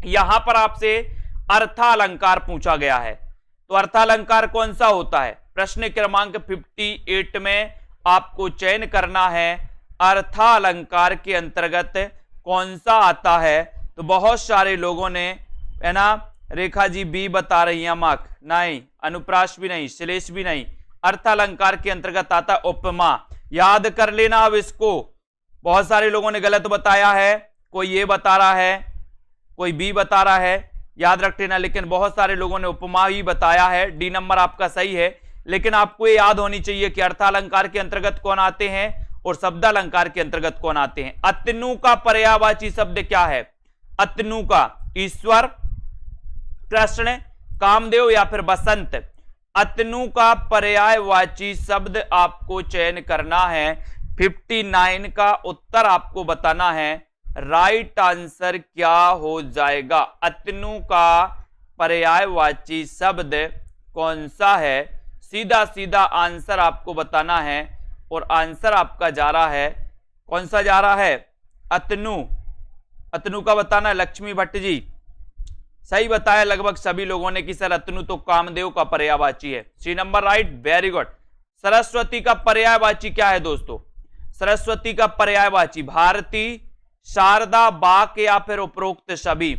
S1: यहां पर आपसे अर्थालंकार पूछा गया है, तो अर्थालंकार कौन सा होता है? प्रश्न क्रमांक 58 में आपको चयन करना है अर्थालंकार के अंतर्गत कौन सा आता है। तो बहुत सारे लोगों ने, है ना, रेखा जी बी बता रही है, मक नहीं, अनुप्रास भी नहीं, श्लेष भी नहीं। अर्थालंकार के अंतर्गत आता उपमा। याद कर लेना अब इसको, बहुत सारे लोगों ने गलत बताया है। कोई ए बता रहा है, कोई बी बता रहा है, याद रख लेना। लेकिन बहुत सारे लोगों ने उपमा ही बताया है, डी नंबर आपका सही है। लेकिन आपको ये याद होनी चाहिए कि अर्थालंकार के अंतर्गत कौन आते हैं और शब्दालंकार के अंतर्गत कौन आते हैं। अतनु का पर्यायवाची शब्द क्या है? अतनु का ईश्वर, कृष्ण, कामदेव या फिर बसंत। अतनु का पर्यायवाची शब्द आपको चयन करना है। 59 का उत्तर आपको बताना है। राइट आंसर क्या हो जाएगा? अतनु का पर्यायवाची शब्द कौन सा है? सीधा सीधा आंसर आपको बताना है और आंसर आपका जा रहा है, कौन सा जा रहा है? अतनु। अतनु का बताना है। लक्ष्मी भट्ट जी सही बताया लगभग सभी लोगों ने कि सर अतनु तो कामदेव का पर्यायवाची है। C number right, very good. Saraswati का पर्यायवाची क्या है दोस्तों? सरस्वती का पर्यायवाची भारती, शारदा, बाक या फिर उपरोक्त सभी।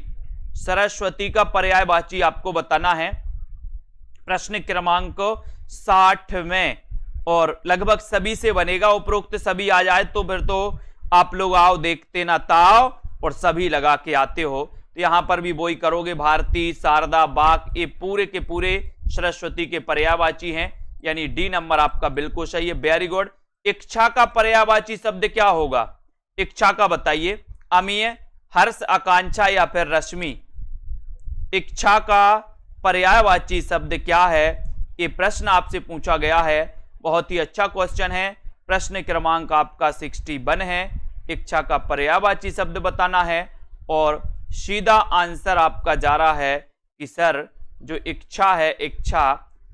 S1: सरस्वती का पर्यायवाची आपको बताना है। प्रश्न क्रमांक 60 में, और लगभग सभी से बनेगा। उपरोक्त सभी आ जाए तो फिर तो आप लोग आओ देखते ना ताओ और सभी लगा के आते हो। तो यहां पर भी वही करोगे। भारती, शारदा, बाक ये पूरे के पूरे सरस्वती के पर्यायवाची हैं, यानी डी नंबर आपका बिल्कुल सही है। Very good. इच्छा का पर्यायवाची शब्द क्या होगा? इच्छा का बताइए। अमीय, हर्ष, आकांक्षा या फिर रश्मि। इच्छा का पर्यायवाची शब्द क्या है? ये प्रश्न आपसे पूछा गया है। बहुत ही अच्छा क्वेश्चन है। प्रश्न क्रमांक आपका 61 है। इच्छा का पर्यायवाची शब्द बताना है और सीधा आंसर आपका जा रहा है कि सर जो इच्छा है,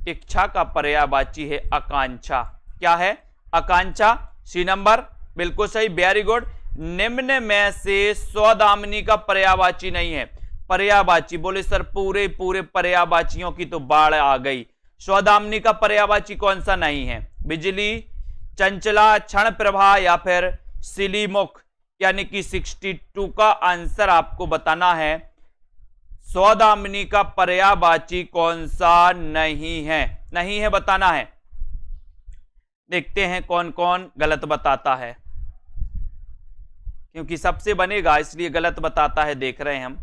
S1: इच्छा का पर्यायवाची है आकांक्षा। क्या है? आकांक्षा। सी नंबर बिल्कुल सही, वेरी गुड। निम्न में से सौदामिनी का पर्यायवाची नहीं है। पर्यायवाची बोले सर पूरे पूरे पर्यायवाचियों की तो बाढ़ आ गई। सौदामिनी का पर्यायवाची कौन सा नहीं है? बिजली, चंचला, क्षण प्रभा या फिर सिलीमुख, यानी कि 62 का आंसर आपको बताना है। सौदामिनी का पर्यायवाची कौन सा नहीं है? नहीं है बताना है। देखते हैं कौन कौन गलत बताता है, क्योंकि सबसे बनेगा इसलिए गलत बताता है, देख रहे हैं हम।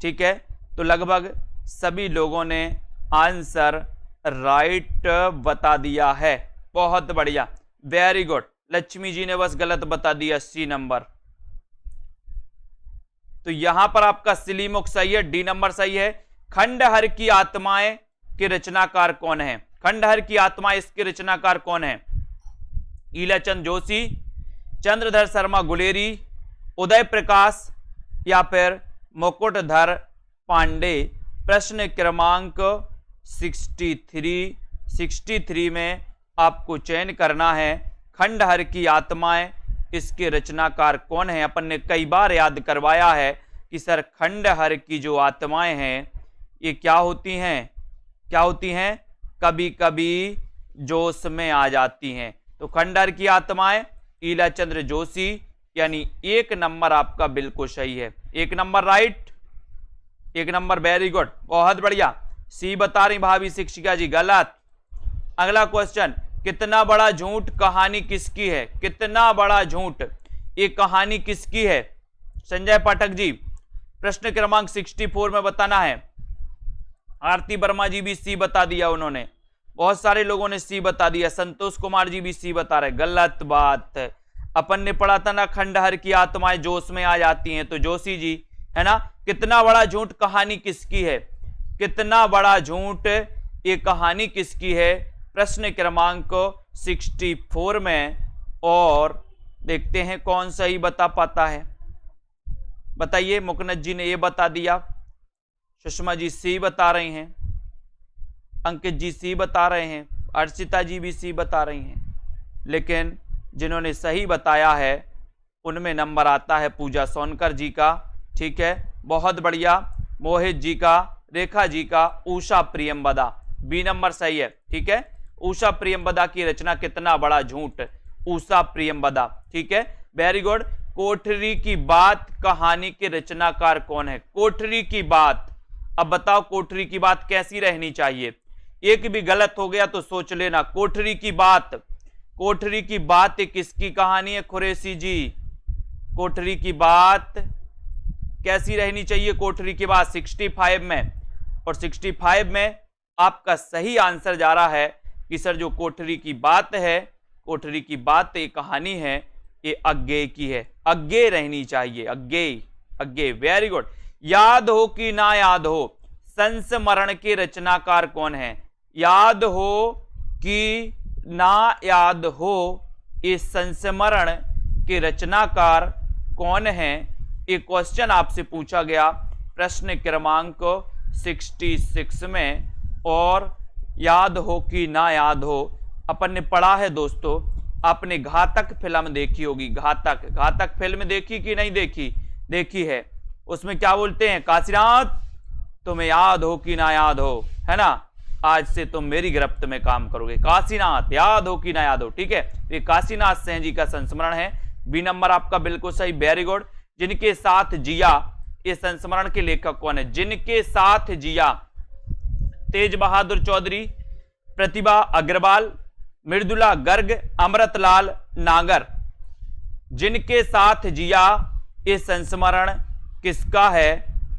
S1: ठीक है, तो लगभग सभी लोगों ने आंसर राइट बता दिया है। बहुत बढ़िया, वेरी गुड। लक्ष्मी जी ने बस गलत बता दिया, सी नंबर। तो यहां पर आपका सिलीमुख सही है, डी नंबर सही है। खंडहर की आत्माएं के रचनाकार कौन है? खंडहर की आत्माएं इसके रचनाकार कौन है? ईलाचंद जोशी, चंद्रधर शर्मा गुलेरी, उदय प्रकाश या फिर मुकुटधर पांडे। प्रश्न क्रमांक 63 में आपको चयन करना है। खंडहर की आत्माएं इसके रचनाकार कौन है? अपन ने कई बार याद करवाया है कि सर खंडहर की जो आत्माएं हैं ये क्या होती हैं? क्या होती हैं? कभी कभी जोश में आ जाती हैं। तो खंडहर की आत्माएं ईलाचंद्र जोशी, यानी 1 नंबर आपका बिल्कुल सही है। 1 number right, 1 number, very good, बहुत बढ़िया। सी बता रही भाभी शिक्षिका जी, गलत। अगला क्वेश्चन, कितना बड़ा झूठ कहानी किसकी है? कितना बड़ा झूठ ये कहानी किसकी है? संजय पाठक जी, प्रश्न क्रमांक 64 में बताना है। आरती वर्मा जी भी सी बता दिया उन्होंने, बहुत सारे लोगों ने सी बता दिया। संतोष कुमार जी भी सी बता रहे, गलत बात। अपन ने पढ़ा था ना खंडहर की आत्माएं जोश में आ जाती हैं, तो जोशी जी है ना। कितना बड़ा झूठ कहानी किसकी है? कितना बड़ा झूठ ये कहानी किसकी है? प्रश्न क्रमांक 64 में, और देखते हैं कौन सही बता पाता है। बताइए, मुकनत जी ने ये बता दिया, सुषमा जी सी बता रही हैं, अंकित जी सी बता रहे हैं, अर्चिता जी भी सी बता रही हैं। लेकिन जिन्होंने सही बताया है उनमें नंबर आता है पूजा सोनकर जी का। ठीक है, बहुत बढ़िया। मोहित जी का, रेखा जी का, उषा प्रियंवदा, बी नंबर सही है। ठीक है, उषा प्रियंवदा की रचना कितना बड़ा झूठ, उषा प्रियंवदा। ठीक है, वेरी गुड। कोठरी की बात कहानी के रचनाकार कौन है? कोठरी की बात। अब बताओ कोठरी की बात कैसी रहनी चाहिए? एक भी गलत हो गया तो सोच लेना। कोठरी की बात, कोठरी की बात किसकी कहानी है? कुरैशी जी, कोठरी की बात कैसी रहनी चाहिए? कोठरी की बात 65 में, और 65 में आपका सही आंसर जा रहा है कि सर जो कोठरी की बात है, कोठरी की बात एक कहानी है, ये अज्ञेय की है, अज्ञेय रहनी चाहिए, अज्ञेय, अज्ञेय। Very good. याद हो कि ना याद हो, संस्मरण के रचनाकार कौन है? याद हो कि ना याद हो, ये संस्मरण के रचनाकार कौन है? ये क्वेश्चन आपसे पूछा गया प्रश्न क्रमांक 66 में। और याद हो कि ना याद हो, अपन ने पढ़ा है दोस्तों, आपने घातक फिल्म देखी होगी, घातक, घातक फिल्म देखी कि नहीं देखी? देखी है। उसमें क्या बोलते हैं? काशीनाथ तुम्हें याद हो कि ना याद हो, है ना, आज से तुम मेरी गिरफ्त में काम करोगे, काशीनाथ याद हो कि ना याद हो। ठीक है, ये काशीनाथ सिंह जी का संस्मरण है। बी नंबर आपका बिल्कुल सही, वेरी गुड। जिनके साथ जिया, ये संस्मरण के लेखक कौन है? जिनके साथ जिया, तेज बहादुर चौधरी, प्रतिभा अग्रवाल, मृदुला गर्ग, अमृतलाल नागर। जिनके साथ जिया, ये संस्मरण किसका है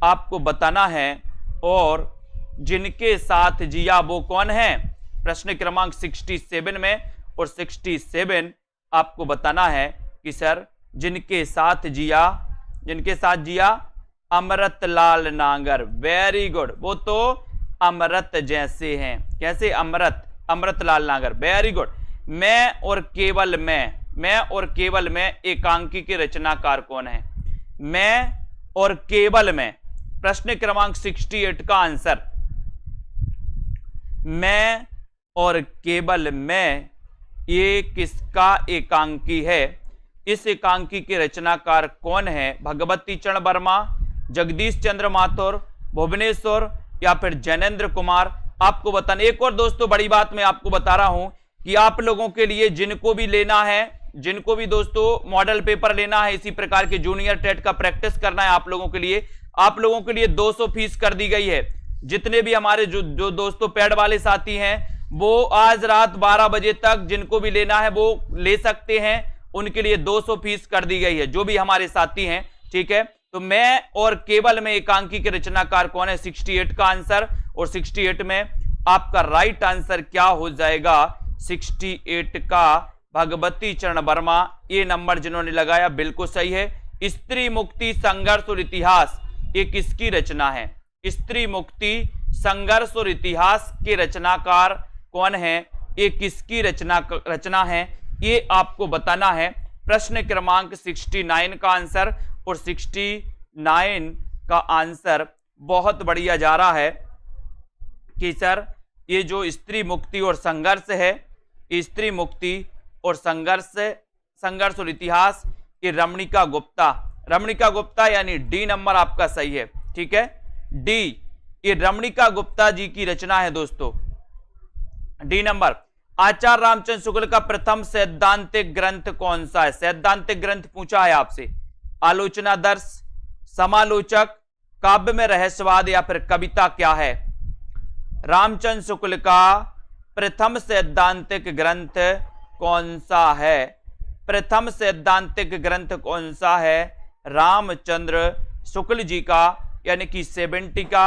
S1: आपको बताना है। और जिनके साथ जिया वो कौन है? प्रश्न क्रमांक 67 में, और 67 आपको बताना है कि सर जिनके साथ जिया, जिनके साथ जिया, अमृतलाल नागर। वेरी गुड, वो तो अमृत जैसे हैं। कैसे? अमृत, अमृतलाल नागर, वेरी गुड। मैं और केवल मैं और केवल मैं एकांकी के रचनाकार कौन है? मैं और केवल मैं, प्रश्न क्रमांक 68 का आंसर, मैं और केवल मैं, ये किसका एकांकी है? इस एकांकी के रचनाकार कौन है? भगवती चरण वर्मा, जगदीश चंद्र माथुर, भुवनेश्वर, या फिर जैनेन्द्र कुमार? आपको बताना। एक और दोस्तों बड़ी बात मैं आपको बता रहा हूं कि आप लोगों के लिए जिनको भी लेना है, जिनको भी दोस्तों मॉडल पेपर लेना है, इसी प्रकार के जूनियर टेट का प्रैक्टिस करना है आप लोगों के लिए, आप लोगों के लिए 200 फीस कर दी गई है। जितने भी हमारे जो दोस्तों पैड वाले साथी हैं, वो आज रात 12 बजे तक जिनको भी लेना है वो ले सकते हैं, उनके लिए 200 फीस कर दी गई है, जो भी हमारे साथी हैं। ठीक है, तो मैं और केवल में एकांकी के रचनाकार कौन है? 68 का आंसर। और 68 में आपका राइट आंसर क्या हो जाएगा? 68 का भगवती चरण वर्मा, ये नंबर जिन्होंने लगाया बिल्कुल सही है। स्त्री मुक्ति संघर्ष और इतिहास, ये किसकी रचना है? स्त्री मुक्ति संघर्ष और इतिहास के रचनाकार कौन है? ये किसकी रचना है? ये आपको बताना है। प्रश्न क्रमांक 69 का आंसर, और 69 का आंसर बहुत बढ़िया जा रहा है कि सर ये जो स्त्री मुक्ति और संघर्ष है, स्त्री मुक्ति और संघर्ष और इतिहास, ये रमणिका गुप्ता, रमणिका गुप्ता यानी डी नंबर आपका सही है। ठीक है, डी, ये रमणिका गुप्ता जी की रचना है दोस्तों, डी नंबर। आचार्य रामचंद्र शुक्ल का प्रथम सैद्धांतिक ग्रंथ कौन सा है? सैद्धांतिक ग्रंथ पूछा है आपसे। आलोचनादर्श, समालोचक, काव्य में रहस्यवाद, या फिर कविता क्या है? रामचंद्र शुक्ल का प्रथम सैद्धांतिक ग्रंथ कौन सा है? प्रथम सैद्धांतिक ग्रंथ कौन सा है? रामचंद्र शुक्ल जी का, यानी कि 70 का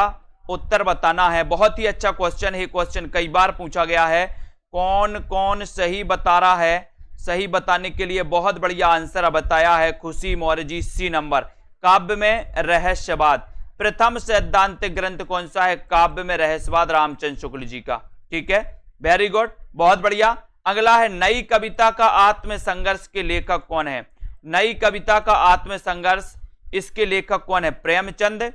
S1: उत्तर बताना है। बहुत ही अच्छा क्वेश्चन है, क्वेश्चन कई बार पूछा गया है। कौन कौन सही बता रहा है? सही बताने के लिए बहुत बढ़िया आंसर बताया है खुशी मौर्य जी, सी नंबर। काव्य में रहस्यवाद, प्रथम सैद्धांतिक ग्रंथ कौन सा है? काव्य में रहस्यवाद, रामचंद्र शुक्ल जी का। ठीक है, वेरी गुड, बहुत बढ़िया। अगला है नई कविता का आत्म संघर्ष के लेखक कौन है? नई कविता का आत्म संघर्ष, इसके लेखक कौन है? प्रेमचंद,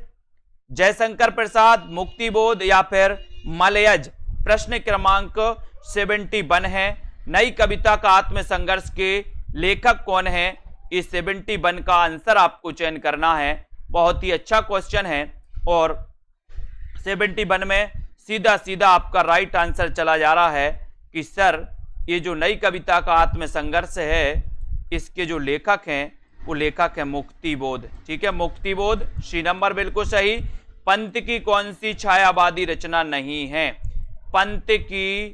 S1: जयशंकर प्रसाद, मुक्तिबोध, या फिर मलयज? प्रश्न क्रमांक 71 है। नई कविता का आत्म संघर्ष के लेखक कौन है? इस 71 का आंसर आपको चयन करना है। बहुत ही अच्छा क्वेश्चन है, और 71 में सीधा सीधा आपका राइट आंसर चला जा रहा है कि सर ये जो नई कविता का आत्म संघर्ष है, इसके जो लेखक हैं वो लेखक है मुक्तिबोध। ठीक है, मुक्तिबोध, सी नंबर बिल्कुल सही। पंत की कौन सी छायावादी रचना नहीं है? पंत की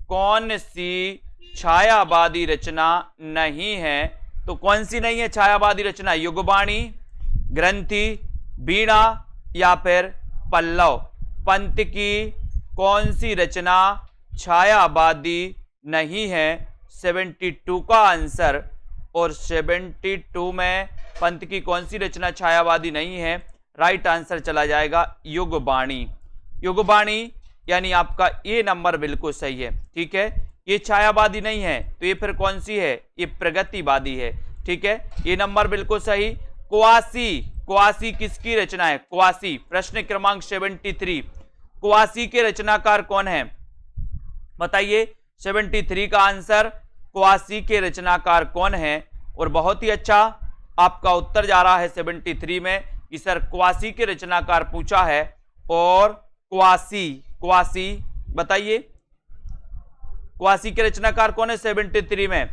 S1: कौन सी छायावादी रचना नहीं है? तो कौन सी नहीं है छायावादी रचना? युगबाणी, ग्रंथि, वीणा या फिर पल्लव। पंत की कौन सी रचना छायावादी नहीं है? 72 का आंसर। और 72 में पंत की कौन सी रचना छायावादी नहीं है? राइट आंसर चला जाएगा युगबाणी। युगबाणी यानी आपका ये नंबर बिल्कुल सही है। ठीक है, ये छायावादी नहीं है तो ये फिर कौन सी है? ये प्रगतिवादी है। ठीक है, ये नंबर बिल्कुल सही। क्वासी, क्वासी किसकी रचना है? क्वासी, प्रश्न क्रमांक 73। क्वासी के रचनाकार कौन है? बताइए। 73 का आंसर क्वासी के रचनाकार कौन है? और बहुत ही अच्छा आपका उत्तर जा रहा है 73 में कि सर क्वासी के रचनाकार पूछा है। और क्वासी, क्वासी बताइए क्वासी के रचनाकार कौन है 73 में?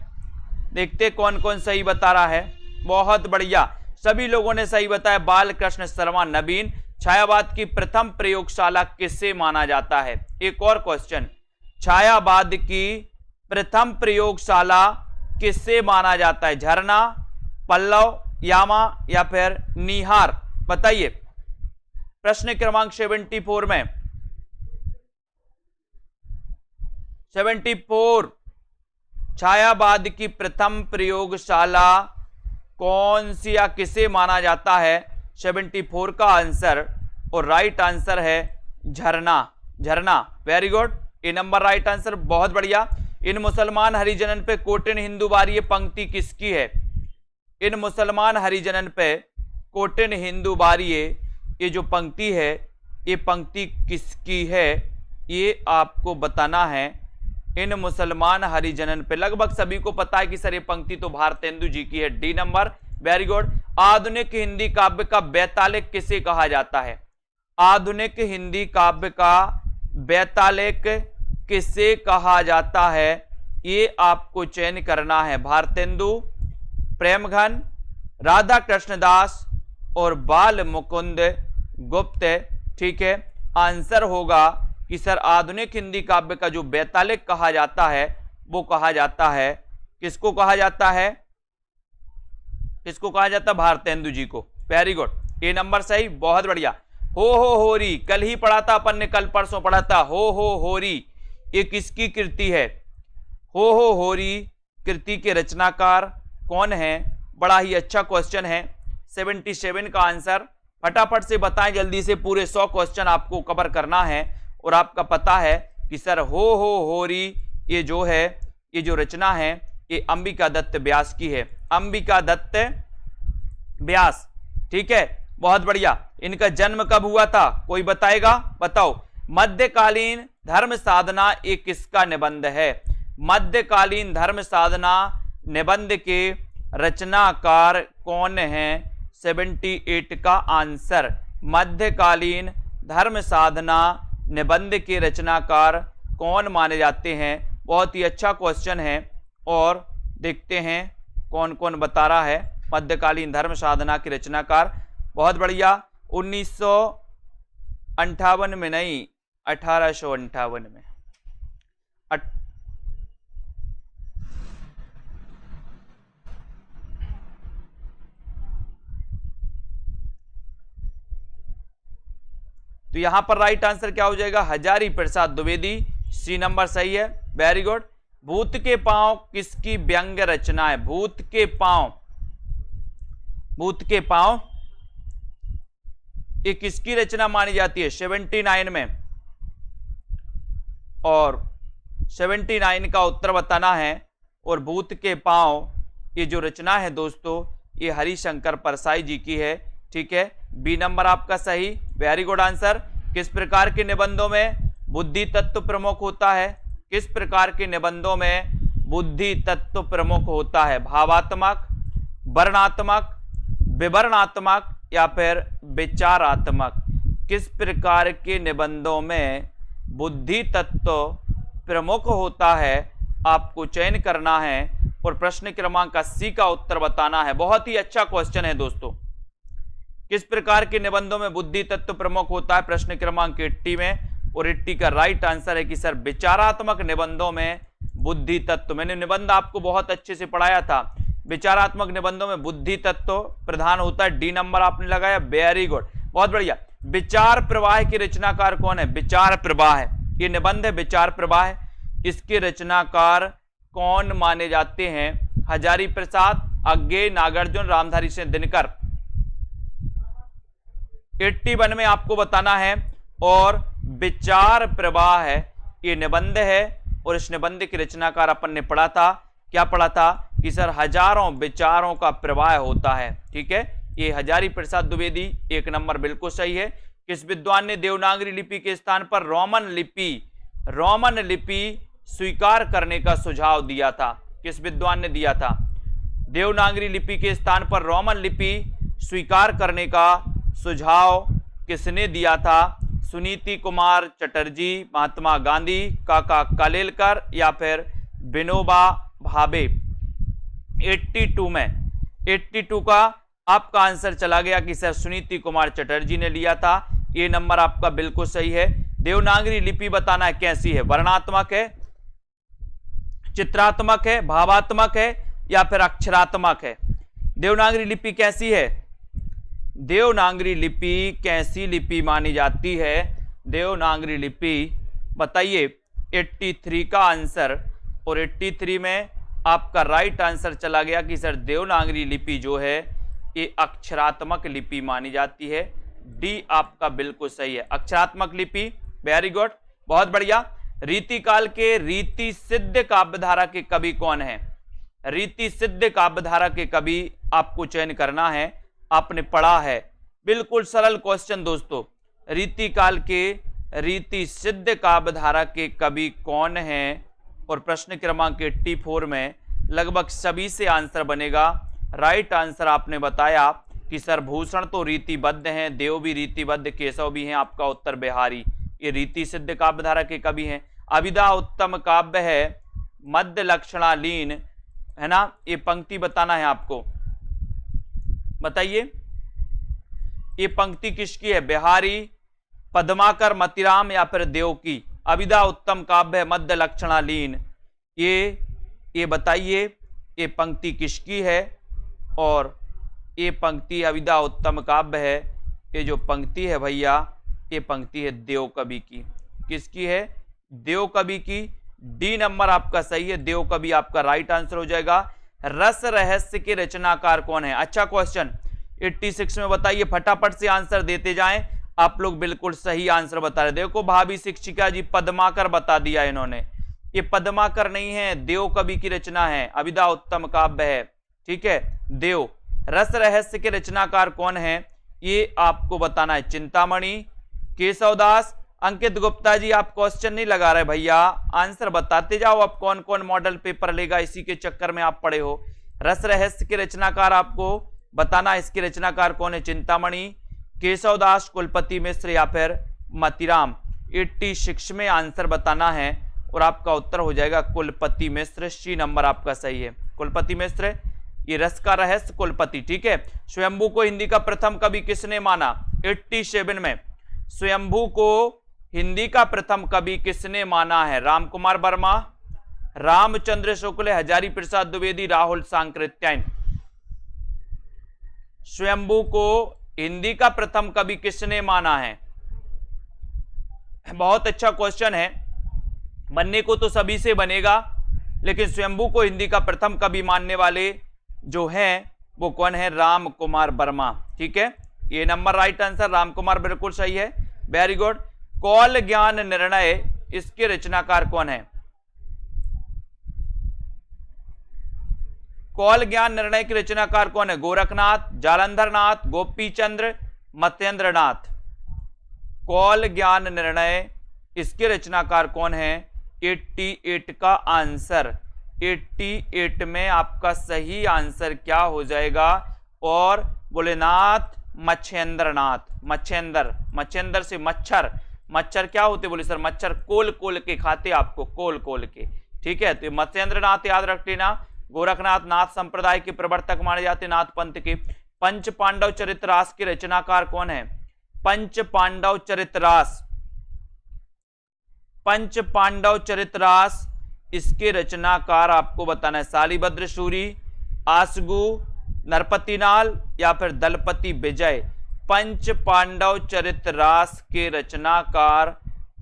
S1: देखते कौन कौन सही बता रहा है। बहुत बढ़िया, सभी लोगों ने सही बताया। बालकृष्ण शर्मा नवीन। छायावाद की प्रथम प्रयोगशाला किससे माना जाता है? एक और क्वेश्चन, छायावाद की प्रथम प्रयोगशाला किससे माना जाता है? झरना, पल्लव, यामा या फिर निहार? बताइए। प्रश्न क्रमांक 74 में 74 छायावाद की प्रथम प्रयोगशाला कौन सी या किसे माना जाता है? 74 का आंसर और राइट आंसर है झरना। झरना, वेरी गुड, ए नंबर राइट आंसर। बहुत बढ़िया। इन मुसलमान हरिजनन पे कोटिन हिंदू बारी, ये पंक्ति किसकी है? इन मुसलमान हरिजनन पे कोटिन हिंदू बारी, ये जो पंक्ति है ये पंक्ति किसकी है? ये आपको बताना है। इन मुसलमान हरिजनन पे लगभग सभी को पता है कि सर ये पंक्ति तो भारतेंदु जी की है। D number, very good. आधुनिक हिंदी काव्य का बैतालिक किसे कहा जाता है? आधुनिक हिंदी काव्य का बैतालिक किसे कहा जाता है? ये आपको चयन करना है। भारतेंदु, प्रेमघन, राधा कृष्णदास और बाल मुकुंद गुप्त। ठीक है, आंसर होगा कि सर आधुनिक हिंदी काव्य का जो बैतालिक कहा जाता है वो कहा जाता है, किसको कहा जाता है? किसको कहा जाता है? भारतेंदु जी को। वेरी गुड, ये नंबर सही, बहुत बढ़िया। हो होरी, कल ही पढ़ा था अपन ने, कल परसों पढ़ा था। हो होरी ये किसकी कृति है? हो होरी कृति के रचनाकार कौन है? बड़ा ही अच्छा क्वेश्चन है। 77 का आंसर फटाफट से बताएं जल्दी से, पूरे 100 क्वेश्चन आपको कवर करना है। और आपका पता है कि सर हो होरी ये जो है, ये जो रचना है ये अंबिका दत्त व्यास की है। अंबिका दत्त व्यास। ठीक है, बहुत बढ़िया। इनका जन्म कब हुआ था? कोई बताएगा? बताओ। मध्यकालीन धर्म साधना ये किसका निबंध है? मध्यकालीन धर्म साधना निबंध के रचनाकार कौन है? 78 का आंसर। मध्यकालीन धर्म साधना निबंध के रचनाकार कौन माने जाते हैं? बहुत ही अच्छा क्वेश्चन है। और देखते हैं कौन कौन बता रहा है मध्यकालीन धर्म साधना के रचनाकार। बहुत बढ़िया। 1958 में नहीं, 1858 में। तो यहां पर राइट आंसर क्या हो जाएगा? हजारी प्रसाद द्विवेदी। सी नंबर सही है, वेरी गुड। भूत के पांव किसकी व्यंग्य रचना है? भूत के पांव, भूत के पांव ये किसकी रचना मानी जाती है? 79 में। और 79 का उत्तर बताना है। और भूत के पांव ये जो रचना है दोस्तों ये हरिशंकर परसाई जी की है। ठीक है, बी नंबर आपका सही, वेरी गुड आंसर। किस प्रकार के निबंधों में बुद्धि तत्व प्रमुख होता है? किस प्रकार के निबंधों में बुद्धि तत्व प्रमुख होता है? भावात्मक, वर्णात्मक, विवरणात्मक या फिर विचारात्मक? किस प्रकार के निबंधों में बुद्धि तत्व प्रमुख होता है? आपको चयन करना है और प्रश्न क्रमांक 80 का उत्तर बताना है। बहुत ही अच्छा क्वेश्चन है दोस्तों। किस प्रकार के निबंधों में बुद्धि तत्व प्रमुख होता है? प्रश्न क्रमांक 80 में। और 80 का राइट आंसर है कि सर विचारात्मक निबंधों में बुद्धि तत्व। मैंने निबंध आपको बहुत अच्छे से पढ़ाया था। विचारात्मक निबंधों में बुद्धि तत्व प्रधान होता है, डी नंबर आपने लगाया, वेरी गुड, बहुत बढ़िया। विचार प्रवाह के रचनाकार कौन है? विचार प्रवाह, ये निबंध है विचार प्रवाह, इसके रचनाकार कौन माने जाते हैं? हजारी प्रसाद, अज्ञे, नागार्जुन, रामधारी सिंह दिनकर। 81 में आपको बताना है। और विचार प्रवाह है ये निबंध है, और इस निबंध के रचनाकार अपन ने पढ़ा था, क्या पढ़ा था कि सर हजारों विचारों का प्रवाह होता है। ठीक है, ये हजारी प्रसाद द्विवेदी, 1 नंबर बिल्कुल सही है। किस विद्वान ने देवनागरी लिपि के स्थान पर रोमन लिपि स्वीकार करने का सुझाव दिया था? किस विद्वान ने दिया था? देवनागरी लिपि के स्थान पर रोमन लिपि स्वीकार करने का सुझाव किसने दिया था? सुनीति कुमार चटर्जी, महात्मा गांधी, काका कालेलकर या फिर विनोबा भावे। 82 का आपका आंसर चला गया कि सर सुनीति कुमार चटर्जी ने लिया था। ये नंबर आपका बिल्कुल सही है। देवनागरी लिपि बताना है कैसी है, वर्णात्मक है, चित्रात्मक है, भावात्मक है या फिर अक्षरात्मक है? देवनागरी लिपि कैसी है? देवनागरी लिपि कैसी लिपि मानी जाती है? देवनागरी लिपि बताइए। 83 का आंसर, और 83 में आपका राइट आंसर चला गया कि सर देवनागरी लिपि जो है ये अक्षरात्मक लिपि मानी जाती है। डी आपका बिल्कुल सही है, अक्षरात्मक लिपि, वेरी गुड, बहुत बढ़िया। रीतिकाल के रीति सिद्ध काव्यधारा के कवि कौन है? रीति सिद्ध काव्यधारा के कवि आपको चयन करना है, आपने पढ़ा है, बिल्कुल सरल क्वेश्चन दोस्तों। रीतिकाल के रीति सिद्ध काव्यधारा के कवि कौन है? और प्रश्न क्रमांक 84 में लगभग सभी से आंसर बनेगा। राइट आंसर आपने बताया कि सर भूषण तो रीतिबद्ध हैं, देव भी रीतिबद्ध, केशव भी हैं, आपका उत्तर बिहारी, ये रीति सिद्ध काव्यधारा के कवि हैं। अभिधा उत्तम काव्य है, मध्य लक्षणालीन है ना, ये पंक्ति बताना है आपको, बताइए ये पंक्ति किसकी है? बिहारी, पद्माकर, मतिराम या फिर देव की? अभिधा उत्तम काव्य है, मध्य लक्षणालीन, ये बताइए ये पंक्ति किसकी है? और ये पंक्ति अभिधा उत्तम काव्य है, ये जो पंक्ति है भैया ये पंक्ति है देव कवि की। किसकी है? देव कवि की। डी नंबर आपका सही है, देव कवि आपका राइट आंसर हो जाएगा। रस रहस्य के रचनाकार कौन है? अच्छा क्वेश्चन, 86 में बताइए, फटाफट से आंसर देते जाएं। आप लोग बिल्कुल सही आंसर बता रहे। देखो भाभी शिक्षिका जी पद्माकर बता दिया इन्होंने, ये पद्माकर नहीं है, देव कवि की रचना है, अभिधा उत्तम काव्य है। ठीक है, देव। रस रहस्य के रचनाकार कौन है ये आपको बताना है। चिंतामणि, केशवदास, अंकित गुप्ता जी आप क्वेश्चन नहीं लगा रहे भैया, आंसर बताते जाओ। अब कौन कौन मॉडल पेपर लेगा, इसी के चक्कर में आप पढ़े हो। रस रहस्य के रचनाकार आपको बताना, इसके रचनाकार कौन है? चिंतामणि, केशवदास, कुलपति मिश्र या फिर मतिराम। 86 में आंसर बताना है और आपका उत्तर हो जाएगा कुलपति मिश्र। सी नंबर आपका सही है, कुलपति मिश्र, ये रस का रहस्य कुलपति। ठीक है, स्वयंभू को हिंदी का प्रथम कवि किसने माना? 87 में स्वयंभू को हिंदी का प्रथम कवि किसने माना है? रामकुमार वर्मा, रामचंद्र शुक्ल, हजारी प्रसाद द्विवेदी, राहुल सांकृत्यायन। स्वयंभू को हिंदी का प्रथम कवि किसने माना है? बहुत अच्छा क्वेश्चन है, बनने को तो सभी से बनेगा, लेकिन स्वयंभू को हिंदी का प्रथम कवि मानने वाले जो हैं वो कौन है? राम कुमार वर्मा। ठीक है, ये number right answer, Ram Kumar बिल्कुल सही है, वेरी गुड। कौल ज्ञान निर्णय, इसके रचनाकार कौन है? कौल ज्ञान निर्णय के रचनाकार कौन है? गोरखनाथ, जालंधर नाथ, गोपी चंद्र, मत्येंद्र नाथ। कौल ज्ञान निर्णय, इसके रचनाकार कौन है? 88 का आंसर, 88 में आपका सही आंसर क्या हो जाएगा? और बोलेनाथ मच्छेंद्रनाथ। मच्छेंद्र से मच्छर, मच्छर क्या होते बोले सर? मच्छर कोल कोल के खाते, आपको कोल कोल के। ठीक है, तो मच्छेंद्रनाथ याद रख लेना। गोरखनाथ नाथ संप्रदाय के प्रवर्तक माने जाते, नाथ पंथ के। पंच पांडव चरितरास के रचनाकार कौन है? पंच पांडव चरितरास, पंच पांडव चरितरास, इसके रचनाकार आपको बताना है। शालिभद्र सूरी, आसगु, नरपतिनाल या फिर दलपति विजय पंच पांडव चरित रास के रचनाकार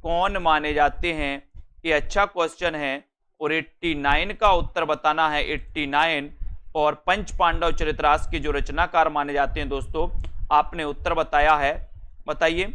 S1: कौन माने जाते हैं? ये अच्छा क्वेश्चन है और 89 का उत्तर बताना है। 89 और पंच पांडव चरित रास के जो रचनाकार माने जाते हैं दोस्तों, आपने उत्तर बताया है, बताइए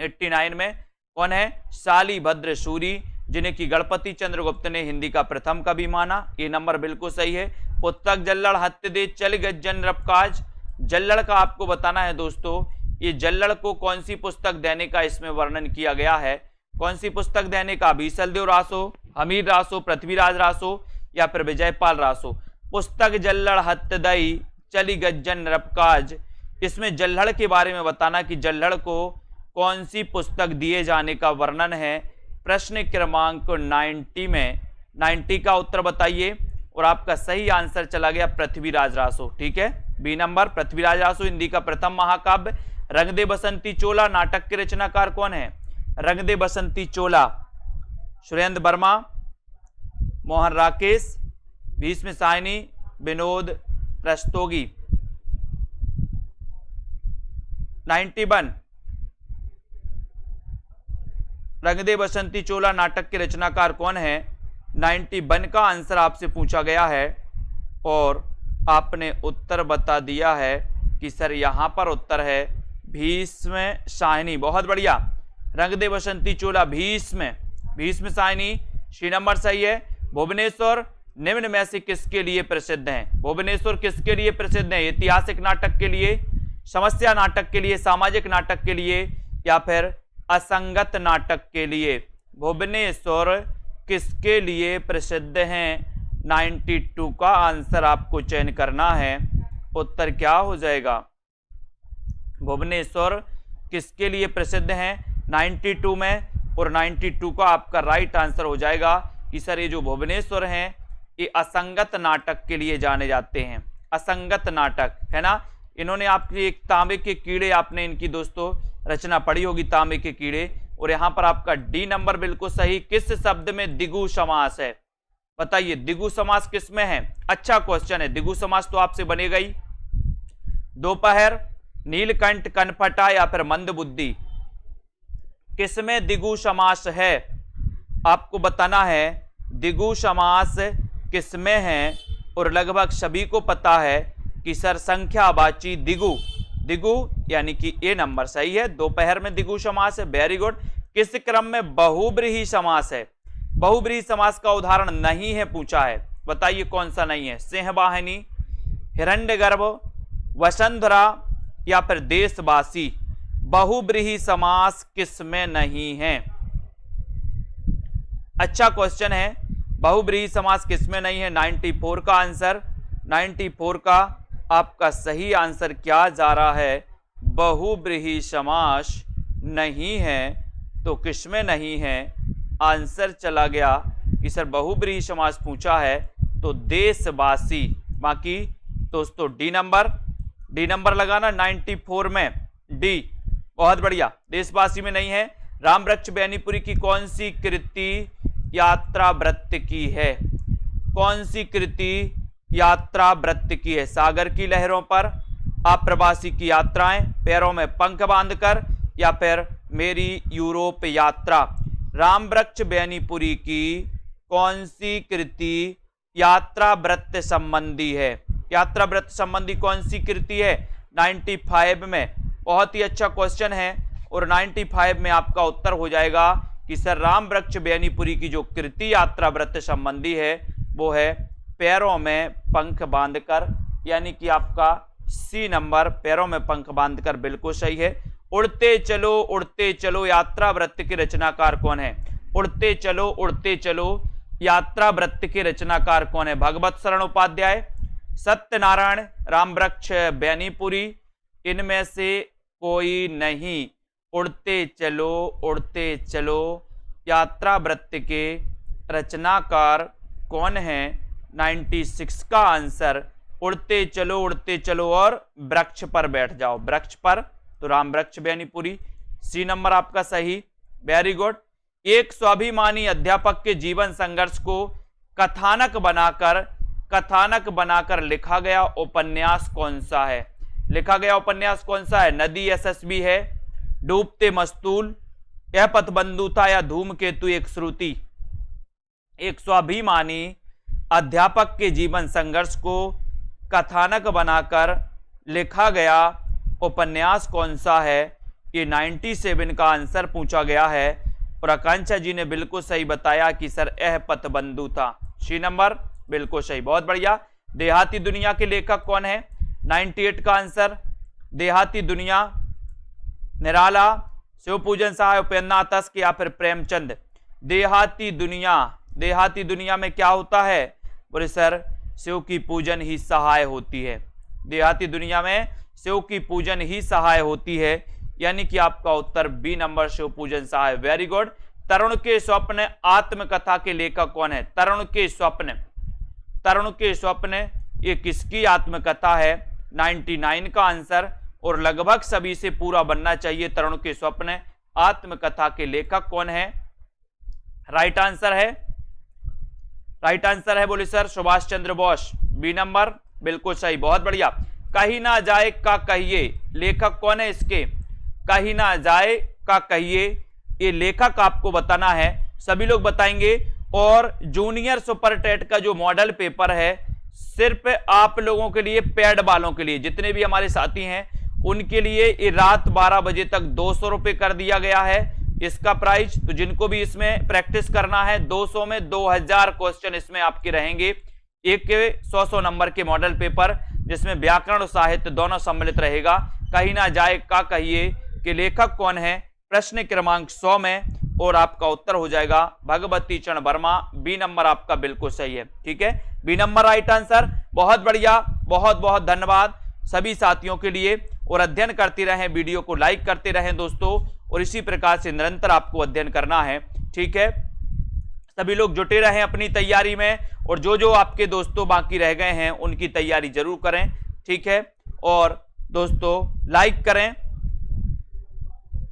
S1: 89 में कौन है? शालिभद्र सूरी, जिन्हें कि गणपति चंद्रगुप्त ने हिंदी का प्रथम कवि माना। ये नंबर बिल्कुल सही है। पुस्तक जल्लड़ हत्य दे चल गज्जन रबकाज, जल्लड़ का आपको बताना है दोस्तों, ये जल्लड़ को कौन सी पुस्तक देने का इसमें वर्णन किया गया है? कौन सी पुस्तक देने का? बीसलदेव रासो, हमीर रासो, पृथ्वीराज रासो या फिर विजयपाल रासो। पुस्तक जल्लड़ हत्य दई चली गज्जन रबकाज, इसमें जल्लड़ के बारे में बताना कि जल्लड़ को कौन सी पुस्तक दिए जाने का वर्णन है। प्रश्न क्रमांक 90 में 90 का उत्तर बताइए और आपका सही आंसर चला गया पृथ्वीराज रासो। ठीक है, बी नंबर पृथ्वीराज रासो हिंदी का प्रथम महाकाव्य। रंग दे बसंती चोला नाटक के रचनाकार कौन है? रंग दे बसंती चोला सुरेंद्र वर्मा, मोहन राकेश, भीष्म साहनी, विनोद रस्तोगी। 91 रंग दे बसंती चोला नाटक के रचनाकार कौन है? 91 का आंसर आपसे पूछा गया है और आपने उत्तर बता दिया है कि सर यहां पर उत्तर है भीष्म साहनी। बहुत बढ़िया, रंग दे बसंती चोला भीष्म साहनी, सी नंबर सही है। भुवनेश्वर निम्न में से किसके लिए प्रसिद्ध है? भुवनेश्वर किसके लिए प्रसिद्ध है? ऐतिहासिक नाटक के लिए, समस्या नाटक के लिए, सामाजिक नाटक के लिए या फिर असंगत नाटक के लिए? भुवनेश्वर किसके लिए प्रसिद्ध हैं? 92 का आंसर आपको चयन करना है। उत्तर क्या हो जाएगा? भुवनेश्वर किसके लिए प्रसिद्ध हैं 92 में? और 92 का आपका राइट आंसर हो जाएगा कि सर ये जो भुवनेश्वर हैं ये असंगत नाटक के लिए जाने जाते हैं। असंगत नाटक है ना। इन्होंने आपकी एक तांबे के कीड़े, आपने इनकी दोस्तों रचना पढ़ी होगी, तांबे के कीड़े। और यहां पर आपका डी नंबर बिल्कुल सही। किस शब्द में द्विगु समास है? बताइए द्विगु समास किस में है? अच्छा क्वेश्चन है। द्विगु समास तो आपसे बनेगा ही। दोपहर, नीलकंठ, कनफटा या फिर मंदबुद्धि, किसमें द्विगु समास है? आपको बताना है द्विगु समास किसमें है। और लगभग सभी को पता है कि सर संख्यावाची द्विगु यानी कि ए नंबर सही है। दोपहर में द्विगु समास है। Very good. किस क्रम में बहुब्रीहि समास है? बहुब्रीहि समास का उदाहरण नहीं है पूछा है, बताइए कौन सा नहीं है? सिंहवाहिनी, हिरण्यगर्भ, वसुंधरा या फिर देशवासी। बहुब्रीहि समास किसमें नहीं है? अच्छा क्वेश्चन है। बहुब्रीहि समास किसमें नहीं है? 94 का आंसर। 94 का आपका सही आंसर क्या जा रहा है? बहुब्रीहि समास नहीं है। तो किसमें नहीं है? आंसर चला गया कि सर बहुब्रीहि समास पूछा है तो देशवासी। बाकी दोस्तों डी नंबर लगाना 94 में डी। बहुत बढ़िया, देशवासी में नहीं है। रामवृक्ष बेनीपुरी की कौन सी कृति यात्रा वृत्त की है? कौन सी कृति यात्रा वृत्त की है? सागर की लहरों पर, अप्रवासी की यात्राएं, पैरों में पंख बांधकर या फिर मेरी यूरोप यात्रा। रामवृक्ष बेनीपुरी की कौन सी कृति यात्रा वृत्त संबंधी है? यात्रा वृत्त संबंधी कौन सी कृति है? 95 में। बहुत ही अच्छा क्वेश्चन है और 95 में आपका उत्तर हो जाएगा कि सर रामवृक्ष बेनीपुरी की जो कृति यात्रा वृत्त संबंधी है वो है पैरों में पंख बांधकर, यानी कि आपका सी नंबर पैरों में पंख बांधकर बिल्कुल सही है। उड़ते चलो यात्रा वृत्त के रचनाकार कौन है? उड़ते चलो यात्रा वृत्त के रचनाकार कौन है? भगवत शरण उपाध्याय, सत्यनारायण, रामवृक्ष बेनीपुरी, इनमें से कोई नहीं। उड़ते चलो यात्रा वृत्त के रचनाकार कौन है? 96 का आंसर उड़ते चलो और वृक्ष पर बैठ जाओ। वृक्ष पर तो रामवृक्ष बेनीपुरी, सी नंबर आपका सही। Very good. एक स्वाभिमानी अध्यापक के जीवन संघर्ष को कथानक बनाकर कथानक बनाकर लिखा गया उपन्यास कौन सा है? लिखा गया उपन्यास कौन सा है? नदी यशस्वी है, डूबते मस्तूल, यह पथबंधु था, या धूमकेतु एक श्रुति? एक स्वाभिमानी अध्यापक के जीवन संघर्ष को कथानक बनाकर लिखा गया उपन्यास कौन सा है? ये 97 का आंसर पूछा गया है और आकांक्षा जी ने बिल्कुल सही बताया कि सर यह पथबंधु था। सी नंबर बिल्कुल सही, बहुत बढ़िया। देहाती दुनिया के लेखक कौन है? 98 का आंसर देहाती दुनिया, निराला, शिवपूजन सहाय, उपेंद्रनाथ तस्क या फिर प्रेमचंद? देहाती दुनिया में क्या होता है? बोले सर शिव की पूजन ही सहाय होती है। देहाती दुनिया में शिव की पूजन ही सहाय होती है, यानी कि आपका उत्तर बी नंबर शिव पूजन सहाय। Very good. तरुण के स्वप्न आत्मकथा के लेखक कौन है? तरुण के स्वप्न ये किसकी आत्मकथा है? 99 का आंसर, और लगभग सभी से पूरा बनना चाहिए। तरुण के स्वप्न आत्मकथा के लेखक कौन है? राइट आंसर है बोले sir Subhash Chandra Bose. B number बिल्कुल सही, बहुत बढ़िया। कहीं ना जाए का कहिए, लेखक कौन है इसके? कहीं ना जाए का कहिए, ये लेखक आपको बताना है, सभी लोग बताएंगे। और जूनियर सुपर टेट का जो मॉडल पेपर है सिर्फ आप लोगों के लिए, पेड वालों के लिए, जितने भी हमारे साथी हैं उनके लिए ये रात 12 बजे तक 200 रुपए कर दिया गया है इसका प्राइस। तो जिनको भी इसमें प्रैक्टिस करना है 200 में 2000 क्वेश्चन इसमें आपके रहेंगे। एक के 100 नंबर के मॉडल पेपर जिसमें व्याकरण और साहित्य दोनों सम्मिलित रहेगा। कहीं ना जाए का कहिए कि लेखक कौन है? प्रश्न क्रमांक 100 में, और आपका उत्तर हो जाएगा भगवती चरण वर्मा। बी नंबर आपका बिल्कुल सही है, ठीक है, बी नंबर राइट आंसर। बहुत बढ़िया, बहुत बहुत धन्यवाद सभी साथियों के लिए। और अध्ययन करते रहें, वीडियो को लाइक करते रहें दोस्तों, और इसी प्रकार से निरंतर आपको अध्ययन करना है, ठीक है। सभी लोग जुटे रहें अपनी तैयारी में, और जो जो आपके दोस्तों बाकी रह गए हैं उनकी तैयारी जरूर करें, ठीक है। और दोस्तों लाइक करें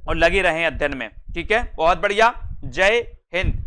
S1: और लगे रहें अध्ययन में, ठीक है। बहुत बढ़िया, जय हिंद।